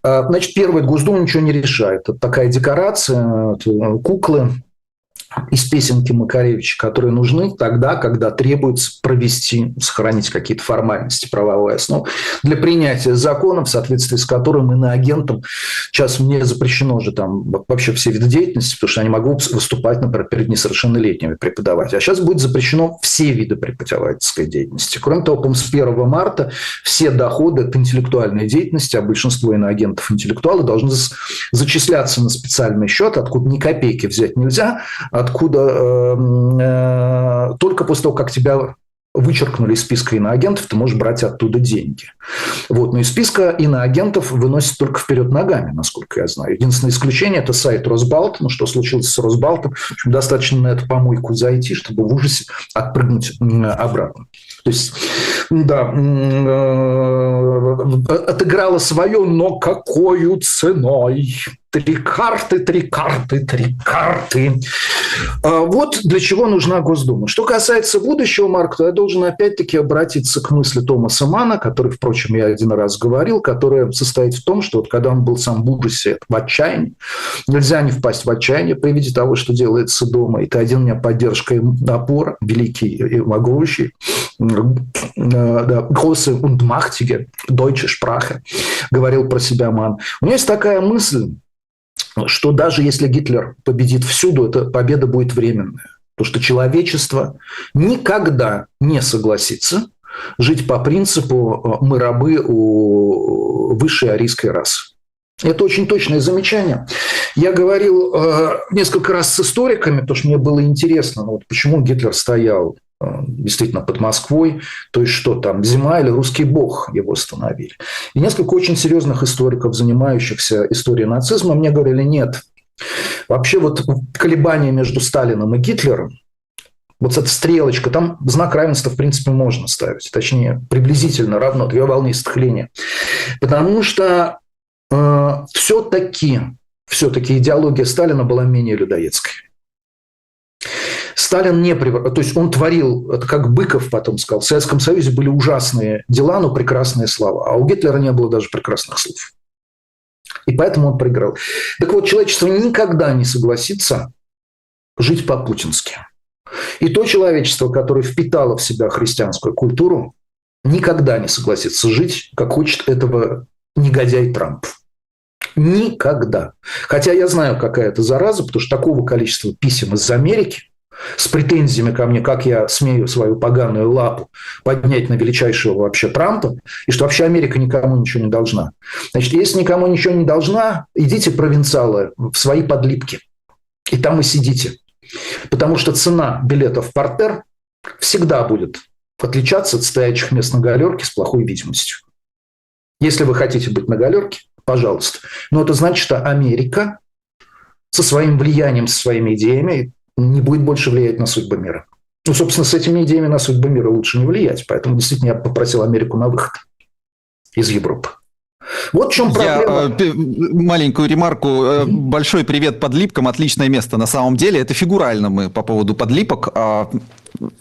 B: Значит, первое, Госдума ничего не решает. Это такая декорация, куклы. из песенки Макаревича, которые нужны тогда, когда требуется провести, сохранить какие-то формальности, правовую основу для принятия закона, в соответствии с которым иноагентам сейчас мне запрещено же там вообще все виды деятельности, потому что я не могу выступать, например, перед несовершеннолетними преподавателями. А сейчас будет запрещено все виды преподавательской деятельности. Кроме того, с 1 марта все доходы от интеллектуальной деятельности, а большинство иноагентов интеллектуалы, должны зачисляться на специальный счет, откуда ни копейки взять нельзя, откуда только после того, как тебя вычеркнули из списка иноагентов, ты можешь брать оттуда деньги. Вот. Но из списка иноагентов выносят только вперед ногами, насколько я знаю. Единственное исключение – это сайт Росбалт. Ну, что случилось с Росбалтом? В общем, достаточно на эту помойку зайти, чтобы в ужасе отпрыгнуть обратно. То есть, да, отыграла свое, но какою ценой? 3 карты, 3 карты, 3 карты. Вот для чего нужна Госдума. Что касается будущего, Марк, то я должен опять-таки обратиться к мысли Томаса Манна, который, впрочем, я один раз говорил, которая состоит в том, что вот когда он был сам в ужасе, в отчаянии, нельзя не впасть в отчаяние при виде того, что делается дома. И ты один у меня поддержка и опора, великий и могущий, große und mächtige deutsche Sprache, говорил про себя Манн. У меня есть такая мысль, что даже если Гитлер победит всюду, эта победа будет временная. Потому что человечество никогда не согласится жить по принципу «мы рабы у высшей арийской расы». Это очень точное замечание. Я говорил несколько раз с историками, потому что мне было интересно, вот почему Гитлер стоял действительно под Москвой, то есть что там, зима или русский бог его остановили. И несколько очень серьезных историков, занимающихся историей нацизма, мне говорили, нет, вообще вот колебания между Сталином и Гитлером, вот эта стрелочка, там знак равенства в принципе можно ставить, точнее приблизительно равно 2 волны исхления, потому что все-таки идеология Сталина была менее людоедской. Сталин то есть он творил, это как Быков потом сказал, в Советском Союзе были ужасные дела, но прекрасные слова, а у Гитлера не было даже прекрасных слов. И поэтому он проиграл. Так вот, человечество никогда не согласится жить по-путински. И то человечество, которое впитало в себя христианскую культуру, никогда не согласится жить, как хочет этого негодяй Трамп. Никогда. Хотя я знаю, какая это зараза, потому что такого количества писем из Америки с претензиями ко мне, как я смею свою поганую лапу поднять на величайшего вообще Трампа, и что вообще Америка никому ничего не должна. Значит, если никому ничего не должна, идите, провинциалы, в свои подлипки. И там и сидите. Потому что цена билета в партер всегда будет отличаться от стоячих мест на галерке с плохой видимостью. Если вы хотите быть на галерке, пожалуйста. Но это значит, что Америка со своим влиянием, со своими идеями не будет больше влиять на судьбы мира. Ну, собственно, с этими идеями на судьбы мира лучше не влиять. Поэтому, действительно, я попросил Америку на выход из Европы. Вот в чем проблема.
A: Я маленькую ремарку. Большой привет подлипкам. Отличное место на самом деле. Это фигурально мы по поводу подлипок.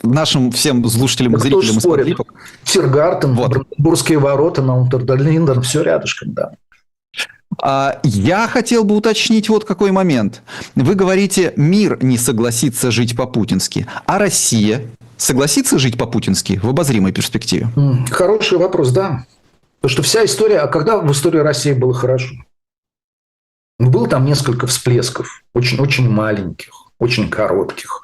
A: Нашим всем слушателям и зрителям из подлипок.
B: Тиргартен, вот. Бранденбургские ворота, Наунтер-дер-Линден. Все рядышком, да.
A: Я хотел бы уточнить вот какой момент. Вы говорите, мир не согласится жить по-путински, а Россия согласится жить по-путински в обозримой перспективе?
B: Хороший вопрос, да. Потому что вся история, а когда в истории России было хорошо? Было там несколько всплесков, очень маленьких, очень коротких.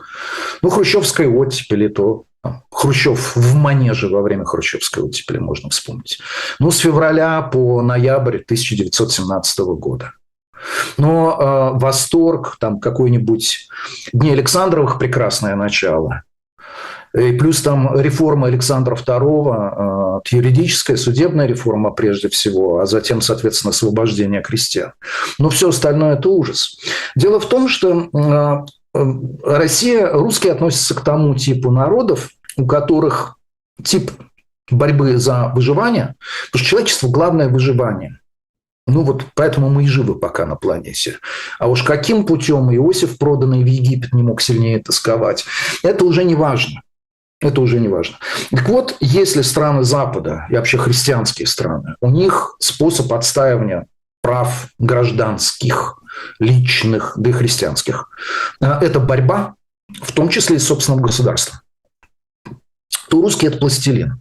B: Ну, хрущевская оттепель, то Хрущев в манеже во время хрущевской оттепели можно вспомнить. Ну, с февраля по ноябрь 1917 года. Но восторг, там какой-нибудь Дни Александровых, прекрасное начало. И плюс там реформа Александра II, юридическая, судебная реформа прежде всего, а затем, соответственно, освобождение крестьян. Но все остальное – это ужас. Дело в том, что Россия, русские относятся к тому типу народов, у которых тип борьбы за выживание, потому что человечеству главное выживание. Ну вот поэтому мы и живы пока на планете. А уж каким путем Иосиф, проданный в Египет, не мог сильнее тосковать, это уже не важно. Это уже не важно. Так вот, если страны Запада и вообще христианские страны, у них способ отстаивания прав гражданских, личных, да и христианских. Это борьба, в том числе и с собственным государством. То русские – это пластилин.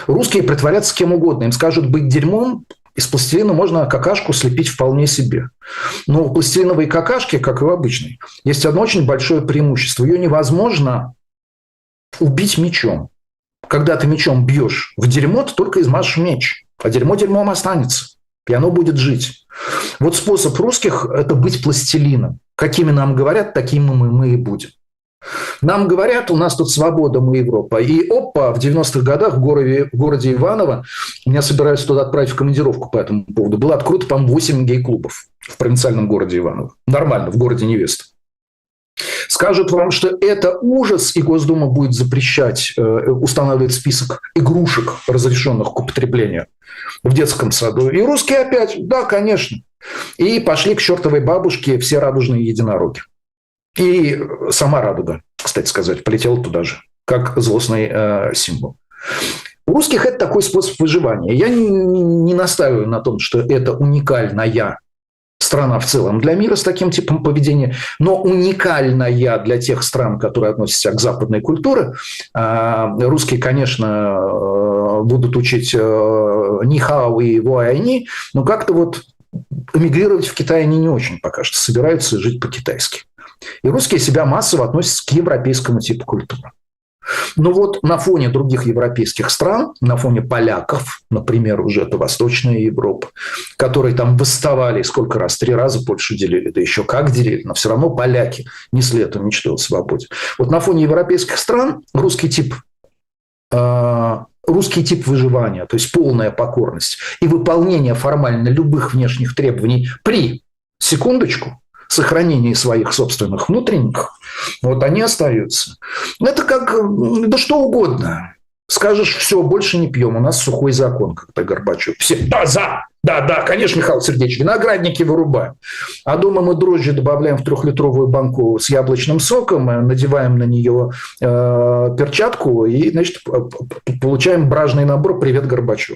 B: Русские притворятся кем угодно. Им скажут быть дерьмом, из пластилина можно какашку слепить вполне себе. Но у пластилиновой какашки, как и у обычной, есть одно очень большое преимущество. Ее невозможно убить мечом. Когда ты мечом бьешь в дерьмо, ты только измажешь меч. А дерьмо дерьмом останется. И оно будет жить. Вот способ русских – это быть пластилином. Какими нам говорят, такими мы и будем. Нам говорят, у нас тут свобода, мы Европа. И опа, в 90-х годах в городе Иваново, меня собираются туда отправить в командировку по этому поводу, было открыто, по-моему, 8 гей-клубов в провинциальном городе Иваново. Нормально, в городе невеста. Скажут вам, что это ужас, и Госдума будет запрещать, устанавливать список игрушек, разрешенных к употреблению в детском саду. И русские опять, да, конечно. И пошли к чертовой бабушке все радужные единороги. И сама радуга, кстати сказать, полетела туда же, как злостный символ. У русских это такой способ выживания. Я не настаиваю на том, что это уникальная страна в целом для мира с таким типом поведения, но уникальная для тех стран, которые относятся к западной культуре. Русские, конечно, будут учить нихао и вуайни, но как-то вот эмигрировать в Китай они не очень пока что собираются жить по-китайски. И русские себя массово относятся к европейскому типу культуры. Но вот на фоне других европейских стран, на фоне поляков, например, уже это Восточная Европа, которые там восставали сколько раз, 3 раза Польшу делили, да еще как делили, но все равно поляки несли эту мечту о свободе. Вот на фоне европейских стран русский тип выживания, то есть полная покорность и выполнение формально любых внешних требований при, секундочку, сохранении своих собственных внутренних, вот они остаются. Это как, да что угодно. Скажешь, все, больше не пьем, у нас сухой закон, как-то Горбачев. Все, да, конечно, Михаил Сергеевич, виноградники вырубаем. А дома мы дрожжи добавляем в 3-литровую банку с яблочным соком, надеваем на нее перчатку и, значит, получаем бражный набор «Привет, Горбачев».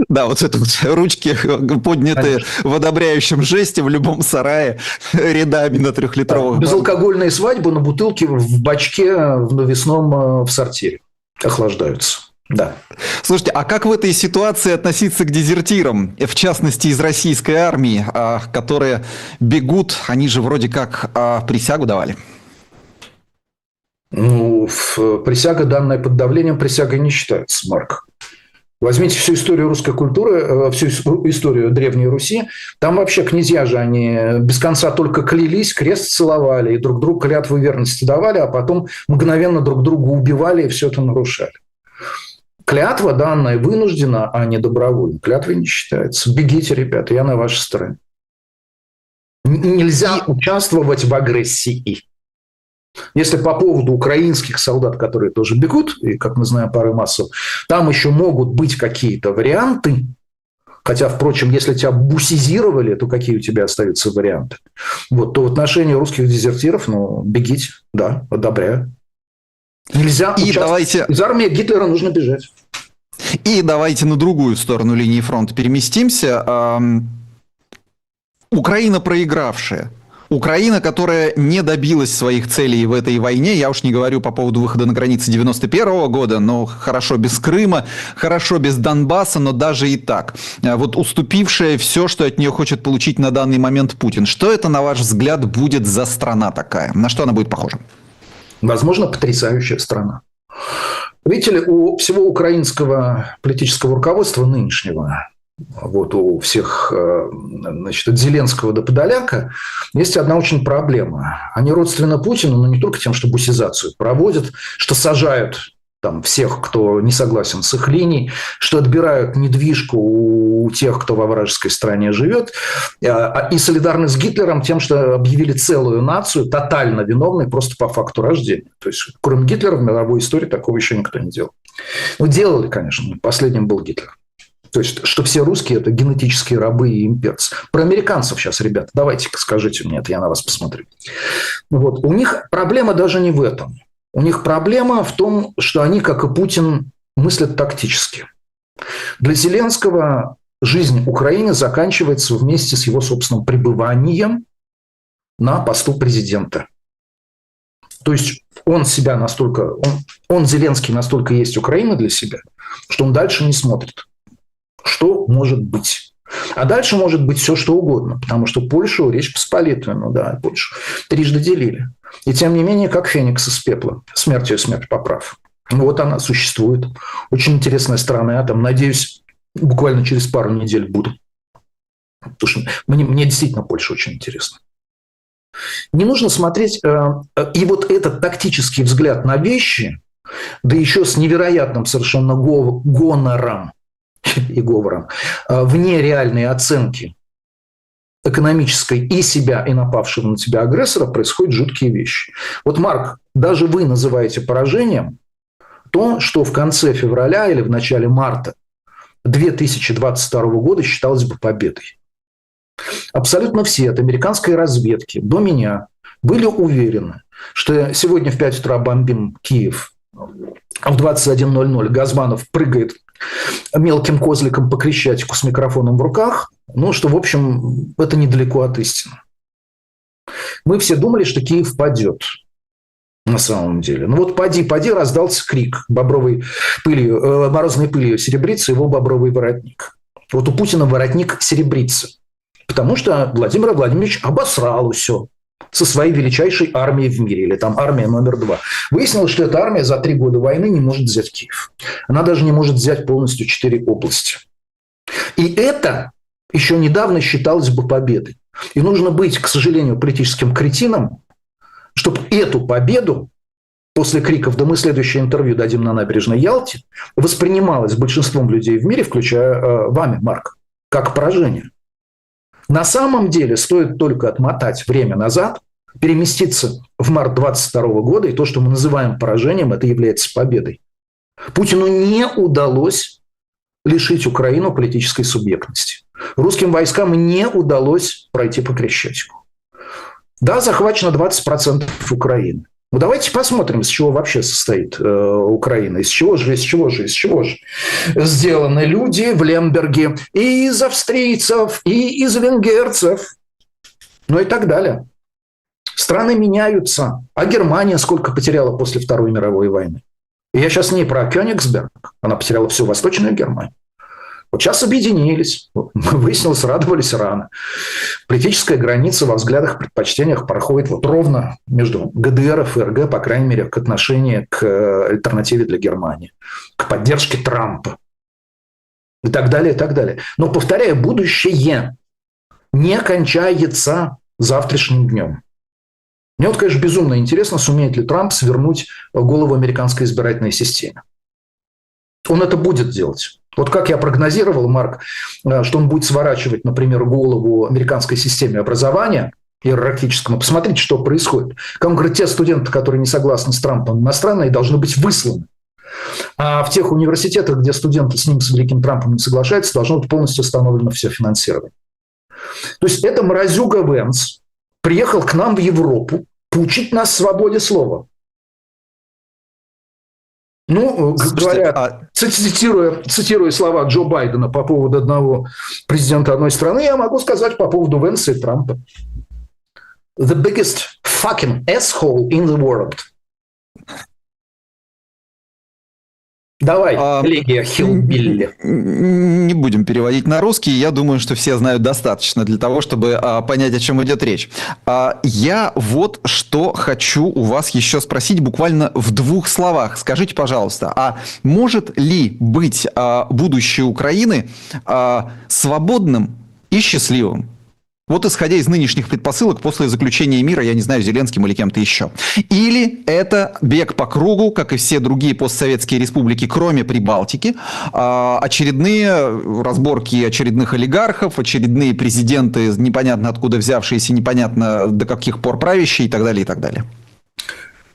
A: Да, вот это вот ручки поднятые в одобряющем жесте в любом сарае рядами на 3-литровых.
B: Безалкогольные свадьбы на бутылке в бачке в навесном в сортире охлаждаются. Да.
A: Слушайте, а как в этой ситуации относиться к дезертирам, в частности из российской армии, которые бегут, они же вроде как присягу давали?
B: Ну, присяга, данная под давлением, присягой не считается, Марк. Возьмите всю историю русской культуры, всю историю Древней Руси. Там вообще князья же, они без конца только клялись, крест целовали, и друг другу клятву верности давали, а потом мгновенно друг друга убивали и все это нарушали. Клятва данная вынуждена, а не добровольно. Клятвой не считается. Бегите, ребята, я на вашей стороне. Нельзя участвовать в агрессии. Если по поводу украинских солдат, которые тоже бегут, и, как мы знаем, пары массов, там еще могут быть какие-то варианты, хотя, впрочем, если тебя бусизировали, то какие у тебя остаются варианты? Вот, то в отношении русских дезертиров, бегите, да, одобряю. Нельзя участвовать. Из армии Гитлера нужно бежать.
A: И давайте на другую сторону линии фронта переместимся. Украина проигравшая. Украина, которая не добилась своих целей в этой войне, я уж не говорю по поводу выхода на границы 91 года, но хорошо без Крыма, хорошо без Донбасса, но даже и так. Вот уступившая все, что от нее хочет получить на данный момент Путин. Что это, на ваш взгляд, будет за страна такая? На что она будет похожа? Возможно, потрясающая страна. Видите ли, у всего украинского политического руководства нынешнего, вот у всех, значит, от Зеленского до Подоляка, есть одна очень проблема. Они родственны Путину, но не только тем, что бусизацию проводят, что сажают там всех, кто не согласен с их линией, что отбирают недвижку у тех, кто во вражеской стране живет, и солидарны с Гитлером тем, что объявили целую нацию тотально виновной просто по факту рождения. То есть, кроме Гитлера в мировой истории такого еще никто не делал. Ну, делали, конечно, последним был Гитлер. То есть, что все русские – это генетические рабы и имперцы. Про американцев сейчас, ребята, давайте-ка скажите мне, это я на вас посмотрю. Вот. У них проблема даже не в этом. У них проблема в том, что они, как и Путин, мыслят тактически. Для Зеленского
B: жизнь Украины заканчивается вместе с его собственным пребыванием на посту президента. То есть он себя настолько, он Зеленский настолько есть Украина для себя, что он дальше не смотрит. Что может быть? А дальше может быть все, что угодно, потому что Польшу, Речь Посполитую, Польшу трижды делили. И тем не менее, как феникс из пепла, смертью смерть поправ. Вот она существует. Очень интересная страна. Там, надеюсь, буквально через пару недель буду. Потому что мне действительно Польша очень интересна. Не нужно смотреть... И вот этот тактический взгляд на вещи, да еще с невероятным совершенно гонором и говором, вне реальной оценки экономической и себя, и напавшего на тебя агрессора, происходят жуткие вещи. Вот, Марк, даже вы называете поражением то, что в конце февраля или в начале марта 2022 года считалось бы победой. Абсолютно все от американской разведки до меня были уверены, что сегодня в 5 утра бомбим Киев, а в 21:00 Газманов прыгает мелким козликом по Крещатику с микрофоном в руках, что, в общем, это недалеко от истины. Мы все думали, что Киев падет. На самом деле. Поди, раздался крик морозной пылью серебрится его бобровый воротник. Вот у Путина воротник серебрится. Потому что Владимир Владимирович обосрал все со своей величайшей армией в мире, или там армия номер 2. Выяснилось, что эта армия за 3 года войны не может взять Киев. Она даже не может взять полностью 4 области. И это еще недавно считалось бы победой. И нужно быть, к сожалению, политическим кретином, чтобы эту победу после криков «да мы следующее интервью дадим на набережной Ялте» воспринималась большинством людей в мире, включая вами, Марк, как поражение. На самом деле стоит только отмотать время назад, переместиться в март 2022 года, и то, что мы называем поражением, это является победой. Путину не удалось лишить Украину политической субъектности. Русским войскам не удалось пройти по Крещатику. Да, захвачено 20% Украины. Давайте посмотрим, из чего вообще состоит Украина. Из чего же сделаны люди в Лемберге и из австрийцев, и из венгерцев, и так далее. Страны меняются. А Германия сколько потеряла после Второй мировой войны? И я сейчас не про Кёнигсберг. Она потеряла всю Восточную Германию. Вот сейчас объединились, выяснилось, радовались рано. Политическая граница во взглядах, предпочтениях проходит ровно между ГДР и ФРГ, по крайней мере, к отношению к альтернативе для Германии, к поддержке Трампа и так далее, и так далее. Но, повторяю, будущее не кончается завтрашним днем. Мне конечно, безумно интересно, сумеет ли Трамп свернуть голову американской избирательной системе. Он это будет делать. Вот как я прогнозировал, Марк, что он будет сворачивать, например, голову американской системе образования иерархическому. Посмотрите, что происходит. Как он говорит, те студенты, которые не согласны с Трампом, иностранные, должны быть высланы. А в тех университетах, где студенты с ним, с великим Трампом, не соглашаются, должно быть полностью остановлено все финансирование. То есть это мразюга Венс приехал к нам в Европу поучить нас свободе слова. Говоря, цитируя слова Джо Байдена по поводу одного президента одной страны, я могу сказать по поводу Венса и Трампа. The biggest fucking asshole in the world. Давай, Легия Хиллбилли.
A: Не будем переводить на русский. Я думаю, что все знают достаточно для того, чтобы понять, о чем идет речь. Я вот что хочу у вас еще спросить буквально в 2 словах. Скажите, пожалуйста, а может ли быть будущее Украины свободным и счастливым? Вот исходя из нынешних предпосылок после заключения мира, я не знаю, Зеленским или кем-то еще. Или это бег по кругу, как и все другие постсоветские республики, кроме Прибалтики, очередные разборки очередных олигархов, очередные президенты, непонятно откуда взявшиеся, непонятно до каких пор правящие и так далее, и так далее.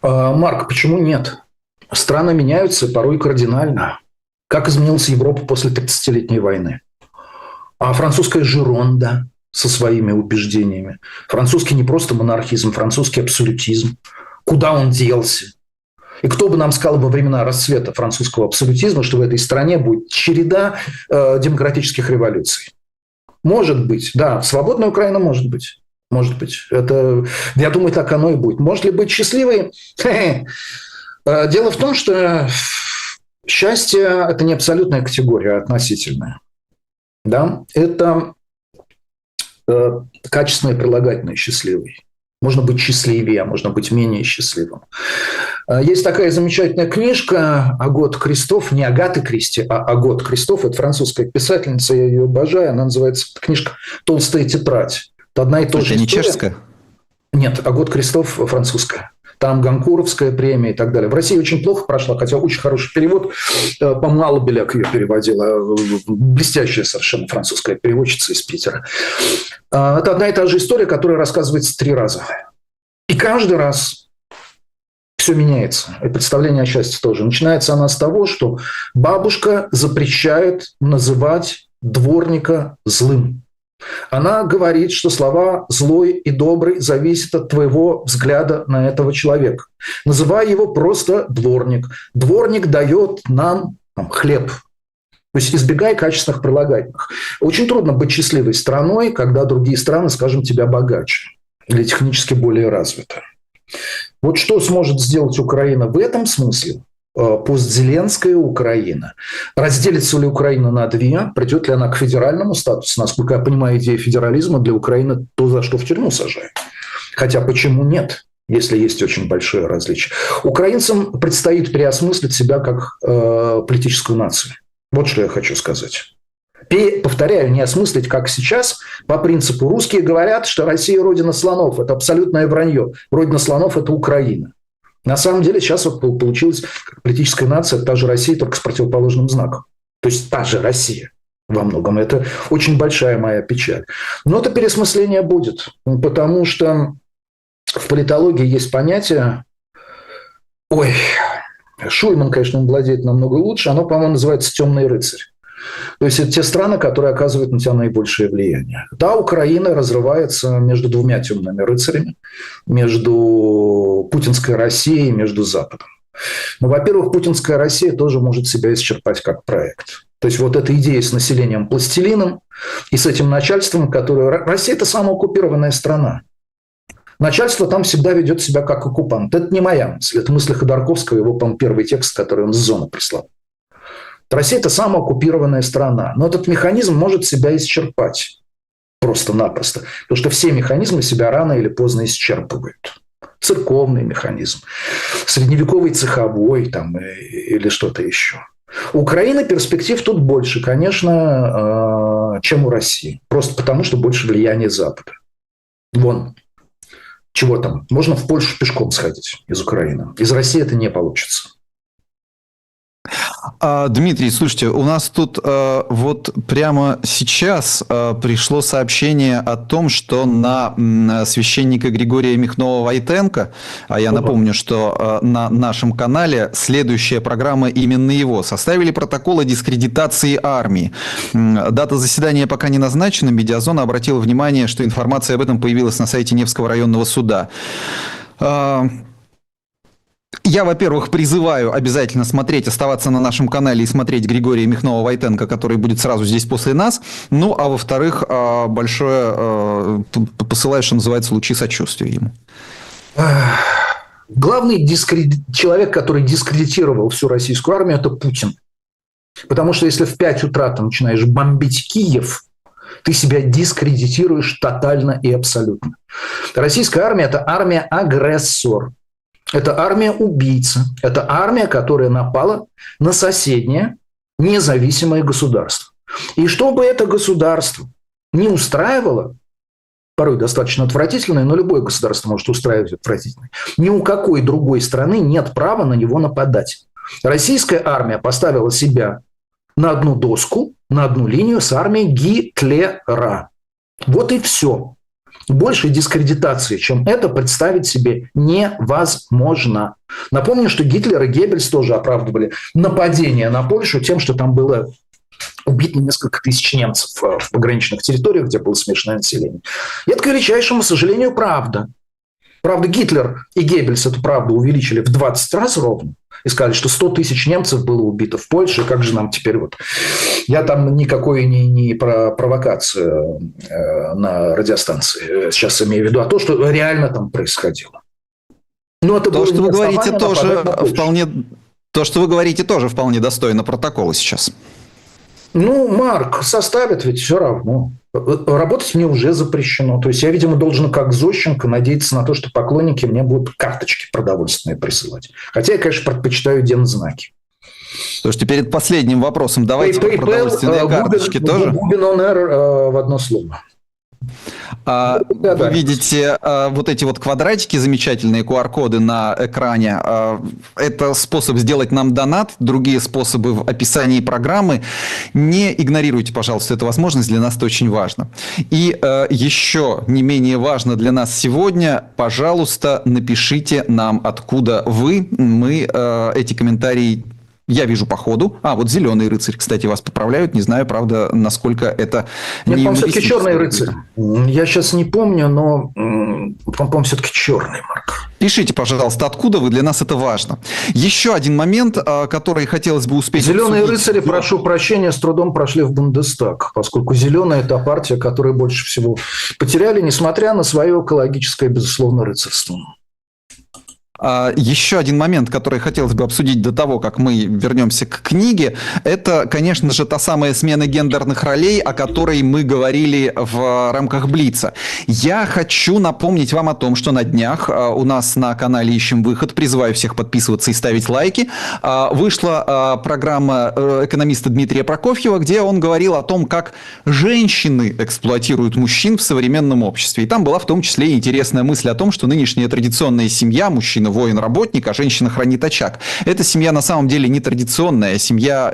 B: Марк, почему нет? Страны меняются порой кардинально. Как изменилась Европа после 30-летней войны? А французская Жиронда со своими убеждениями. Французский не просто монархизм, французский абсолютизм. Куда он делся? И кто бы нам сказал во времена расцвета французского абсолютизма, что в этой стране будет череда демократических революций? Может быть, да, свободная Украина может быть. Может быть. Это, я думаю, так оно и будет. Может ли быть счастливой? Дело в том, что счастье – это не абсолютная категория, а относительная. Да? Это качественное прилагательное «счастливый». Можно быть счастливее, а можно быть менее счастливым. Есть такая замечательная книжка «Агот Кристоф», не Агаты Кристи, а Агот Кристоф. Это французская писательница, я ее обожаю. Она называется, книжка «Толстая тетрадь». Это одна и та же история.
A: Не чешская?
B: Нет, Агот Кристоф французская. Там Ганкуровская премия и так далее. В России очень плохо прошла, хотя очень хороший перевод. По-моему, Алла Беляк ее переводила. Блестящая совершенно французская переводчица из Питера. Это одна и та же история, которая рассказывается 3 раза. И каждый раз все меняется. И представление о счастье тоже. Начинается она с того, что бабушка запрещает называть дворника злым. Она говорит, что слова «злой» и «добрый» зависят от твоего взгляда на этого человека. Называй его просто дворник. Дворник дает нам хлеб. То есть избегай качественных прилагательных. Очень трудно быть счастливой страной, когда другие страны, скажем, тебя богаче или технически более развиты. Вот что сможет сделать Украина в этом смысле? Постзеленская Украина. Разделится ли Украина на 2? Придет ли она к федеральному статусу? Насколько я понимаю, идея федерализма для Украины то, за что в тюрьму сажают. Хотя почему нет, если есть очень большое различие? Украинцам предстоит переосмыслить себя как политическую нацию. Вот что я хочу сказать. Повторяю, не осмыслить, как сейчас, по принципу русские говорят, что Россия – родина слонов. Это абсолютное вранье. Родина слонов – это Украина. На самом деле сейчас вот получилась политическая нация, та же Россия, только с противоположным знаком. То есть та же Россия во многом. Это очень большая моя печаль. Но это переосмысление будет, потому что в политологии есть понятие... Шульман, конечно, владеет намного лучше. Оно, по-моему, называется «темный рыцарь». То есть это те страны, которые оказывают на тебя наибольшее влияние. Да, Украина разрывается между 2 темными рыцарями, между путинской Россией и между Западом. Но, во-первых, путинская Россия тоже может себя исчерпать как проект. То есть вот эта идея с населением пластилином и с этим начальством, которое... Россия – это самооккупированная страна. Начальство там всегда ведет себя как оккупант. Это не моя мысль, это мысль Ходорковского, его, по-моему, первый текст, который он с зоны прислал. Россия – это самооккупированная страна. Но этот механизм может себя исчерпать просто-напросто. Потому что все механизмы себя рано или поздно исчерпывают. Церковный механизм, средневековый цеховой там, или что-то еще. У Украины перспектив тут больше, конечно, чем у России. Просто потому, что больше влияния Запада. Вон, чего там? Можно в Польшу пешком сходить из Украины. Из России это не получится.
A: Дмитрий, слушайте, у нас тут вот прямо сейчас пришло сообщение о том, что на священника Григория Михнова-Войтенко, а я напомню, что на нашем канале следующая программа именно его, составили протокол о дискредитации армии. Дата заседания пока не назначена, Медиазона обратила внимание, что информация об этом появилась на сайте Невского районного суда. Я, во-первых, призываю обязательно оставаться на нашем канале и смотреть Григория Михнова-Войтенко, который будет сразу здесь после нас. Ну, а во-вторых, большое посылаю, что называется, лучи сочувствия ему.
B: Главный человек, который дискредитировал всю российскую армию, это Путин. Потому что если в 5 утра ты начинаешь бомбить Киев, ты себя дискредитируешь тотально и абсолютно. Российская армия – это армия-агрессор. Это армия-убийца. Это армия, которая напала на соседнее независимое государство. И чтобы это государство не устраивало, порой достаточно отвратительное, но любое государство может устраивать отвратительное, ни у какой другой страны нет права на него нападать. Российская армия поставила себя на одну доску, на одну линию с армией Гитлера. Вот и все. Большей дискредитации, чем это, представить себе невозможно. Напомню, что Гитлер и Геббельс тоже оправдывали нападение на Польшу тем, что там было убито несколько тысяч немцев в пограничных территориях, где было смешанное население. И это, к величайшему сожалению, правда. Правда, Гитлер и Геббельс эту правду увеличили в 20 раз ровно и сказали, что 100 тысяч немцев было убито в Польше, как же нам теперь вот... Я там никакой не про провокацию на радиостанции сейчас имею в виду, а то, что реально там происходило. Но это
A: то, что вы говорите, тоже
B: вполне...
A: То, что вы говорите, тоже вполне достойно протокола сейчас.
B: Ну, Марк, составят ведь все равно. Работать мне уже запрещено. То есть я, видимо, должен, как Зощенко, надеяться на то, что поклонники мне будут карточки продовольственные присылать. Хотя я, конечно, предпочитаю дензнаки.
A: Слушайте, перед последним вопросом давайте про продовольственные карточки тоже.
B: Губин on air в одно слово.
A: Вы видите вот эти вот квадратики, замечательные QR-коды на экране. Это способ сделать нам донат. Другие способы в описании программы. Не игнорируйте, пожалуйста, эту возможность. Для нас это очень важно. И еще не менее важно для нас сегодня, пожалуйста, напишите нам, откуда вы. Мы эти комментарии... Я вижу по ходу. Вот зеленый рыцарь, кстати, вас поправляют. Не знаю, правда, насколько это...
B: Нет, по-моему, все-таки черный рыцарь. Я сейчас не помню, но, по-моему, все-таки черный, Марк.
A: Пишите, пожалуйста, откуда вы, для нас это важно. Еще один момент, который хотелось бы успеть...
B: Зеленые рыцари, прошу прощения, с трудом прошли в Бундестаг, поскольку зеленая – это партия, которую больше всего потеряли, несмотря на свое экологическое, безусловно, рыцарство.
A: Еще один момент, который хотелось бы обсудить до того, как мы вернемся к книге, это, конечно же, та самая смена гендерных ролей, о которой мы говорили в рамках Блица. Я хочу напомнить вам о том, что на днях у нас на канале «Ищем выход», призываю всех подписываться и ставить лайки, вышла программа экономиста Дмитрия Прокофьева, где он говорил о том, как женщины эксплуатируют мужчин в современном обществе. И там была в том числе интересная мысль о том, что нынешняя традиционная семья, мужчина воин-работник, а женщина хранит очаг. Эта семья на самом деле не традиционная, семья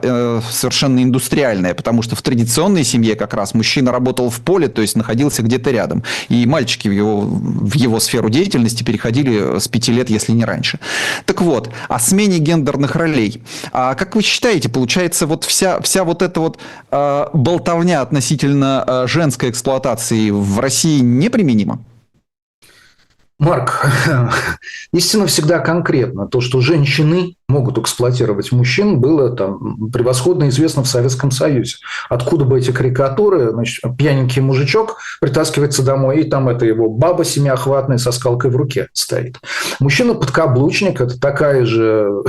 A: совершенно индустриальная, потому что в традиционной семье как раз мужчина работал в поле, то есть находился где-то рядом. И мальчики в его сферу деятельности переходили с 5 лет, если не раньше. Так вот, о смене гендерных ролей. Как вы считаете, получается, вот вся вот эта вот болтовня относительно женской эксплуатации в России неприменима?
B: Марк, истина всегда конкретна. То, что женщины могут эксплуатировать мужчин, было там превосходно известно в Советском Союзе. Откуда бы эти карикатуры, значит, пьяненький мужичок притаскивается домой, и там это его баба семиохватная со скалкой в руке стоит. Мужчина-подкаблучник – это такая же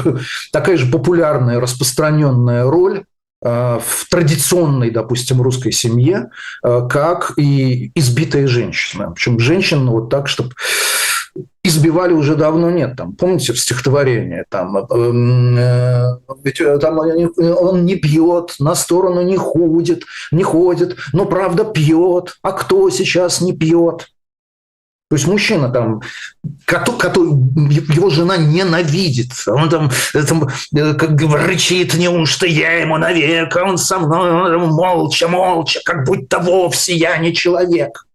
B: популярная, распространенная роль в традиционной, допустим, русской семье, как и избитые женщины. Причем женщин вот так, чтобы избивали, уже давно нет. Там, помните в стихотворении? Ведь там он не пьет, на сторону не ходит, но правда пьет. А кто сейчас не пьет? То есть мужчина там, который его жена ненавидит, он там как рычит, неужто я ему навек, а он со мной молча, как будто вовсе я не человек.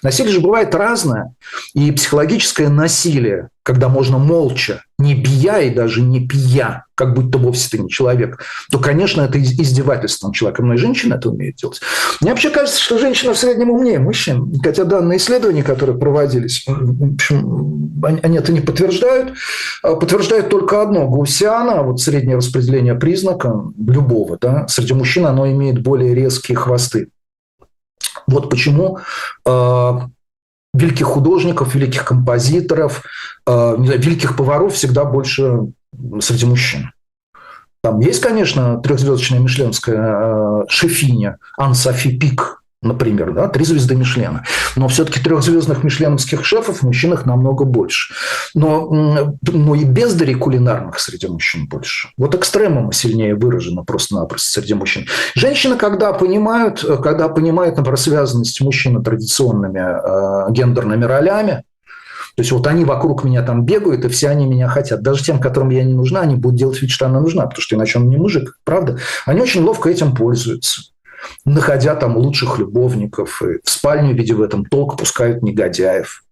B: Насилие же бывает разное, и психологическое насилие, когда можно молча, не бия и даже не пия, как будто вовсе ты не человек, то, конечно, это издевательство над человеком, но и женщина это умеет делать. Мне вообще кажется, что женщина в среднем умнее мужчин, хотя данные исследования, которые проводились, в общем, они это не подтверждают. Подтверждают только одно: гаусиана, вот среднее распределение признака любого, да, среди мужчин оно имеет более резкие хвосты. Вот почему великих художников, великих композиторов, великих поваров всегда больше среди мужчин. Там есть, конечно, 3-звездочная мишленская шефиня Ан-Софи Пик, например, да, 3 звезды Мишлена. Но все-таки 3-звездных мишленовских шефов в мужчинах намного больше. Но и бездарей кулинарных среди мужчин больше. Вот экстремумы сильнее выражено просто-напросто среди мужчин. Женщины, когда понимают, например, связанность мужчины традиционными гендерными ролями, то есть вот они вокруг меня там бегают, и все они меня хотят. Даже тем, которым я не нужна, они будут делать вид, что она нужна, потому что иначе он не мужик, правда? Они очень ловко этим пользуются, находя там лучших любовников, и в спальню, видя в этом толк, пускают негодяев.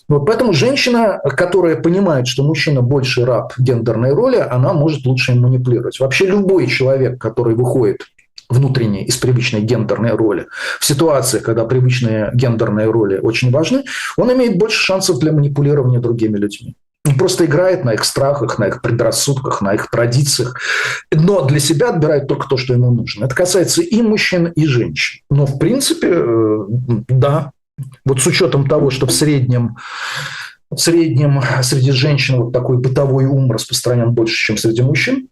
B: Вот поэтому женщина, которая понимает, что мужчина больше раб гендерной роли, она может лучше им манипулировать. Вообще любой человек, который выходит внутренней, из привычной гендерной роли, в ситуации, когда привычные гендерные роли очень важны, он имеет больше шансов для манипулирования другими людьми. Он просто играет на их страхах, на их предрассудках, на их традициях, но для себя отбирает только то, что ему нужно. Это касается и мужчин, и женщин. Но, в принципе, да. Вот с учетом того, что в среднем среди женщин вот такой бытовой ум распространен больше, чем среди мужчин,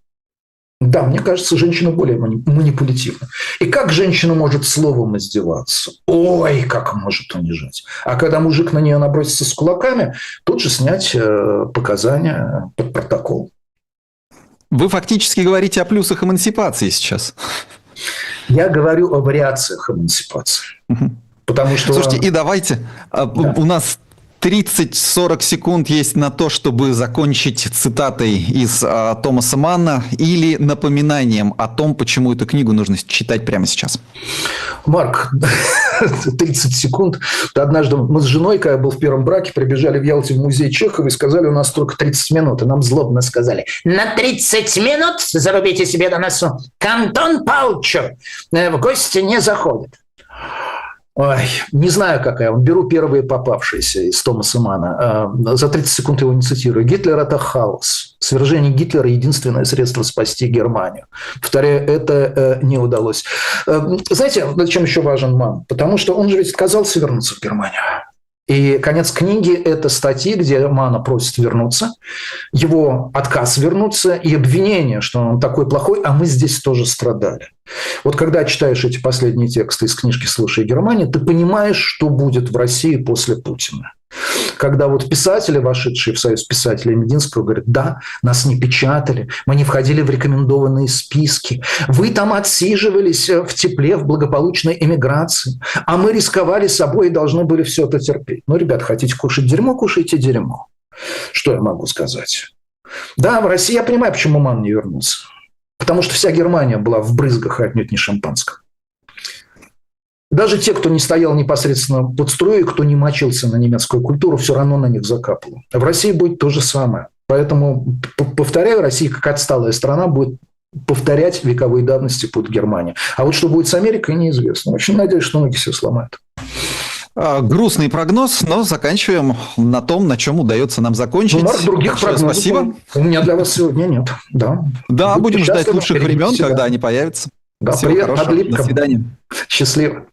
B: да, мне кажется, женщина более манипулятивна. И как женщина может словом издеваться? Ой, как может унижать. А когда мужик на нее набросится с кулаками, тут же снять показания под протокол.
A: Вы фактически говорите о плюсах эмансипации сейчас.
B: Я говорю о вариациях эмансипации. Потому что...
A: Слушайте, и давайте, у нас 30-40 секунд есть на то, чтобы закончить цитатой из Томаса Манна или напоминанием о том, почему эту книгу нужно читать прямо сейчас.
B: Марк, 30 секунд. Однажды мы с женой, когда я был в первом браке, прибежали в Ялте в музей Чехова и сказали, у нас только 30 минут. И нам злобно сказали, на 30 минут, зарубите себе на носу, к Антону Павловичу в гости не заходит. Ой, не знаю, какая. Беру первые попавшиеся из Томаса Манна. За 30 секунд его не цитирую. Гитлер – это хаос. Свержение Гитлера – единственное средство спасти Германию. Повторяю, это не удалось. Знаете, зачем еще важен Манн? Потому что он же ведь отказался вернуться в Германию. И конец книги – это статьи, где Манна просит вернуться, его отказ вернуться и обвинение, что он такой плохой, а мы здесь тоже страдали. Вот когда читаешь эти последние тексты из книжки «Слушай, Германия», ты понимаешь, что будет в России после Путина. Когда вот писатели, вошедшие в Союз писателей Мединского, говорят, да, нас не печатали, мы не входили в рекомендованные списки, вы там отсиживались в тепле, в благополучной эмиграции, а мы рисковали собой и должны были все это терпеть. Ну, ребят, хотите кушать дерьмо, кушайте дерьмо. Что я могу сказать? Да, в России я понимаю, почему Манн не вернулся. Потому что вся Германия была в брызгах, отнюдь не шампанском. Даже те, кто не стоял непосредственно под струей, кто не мочился на немецкую культуру, все равно на них закапало. В России будет то же самое. Поэтому, повторяю, Россия, как отсталая страна, будет повторять вековой давности путь Германии. А вот что будет с Америкой, неизвестно. Очень надеюсь, что ноги все сломают.
A: Грустный прогноз, но заканчиваем на том, на чем удается нам закончить.
B: Марк, других прогнозов
A: спасибо.
B: У меня для вас сегодня нет. Да,
A: будем ждать лучших времен, когда они появятся.
B: Да,
A: всего
B: привет,
A: хорошего. До свидания.
B: Счастливо.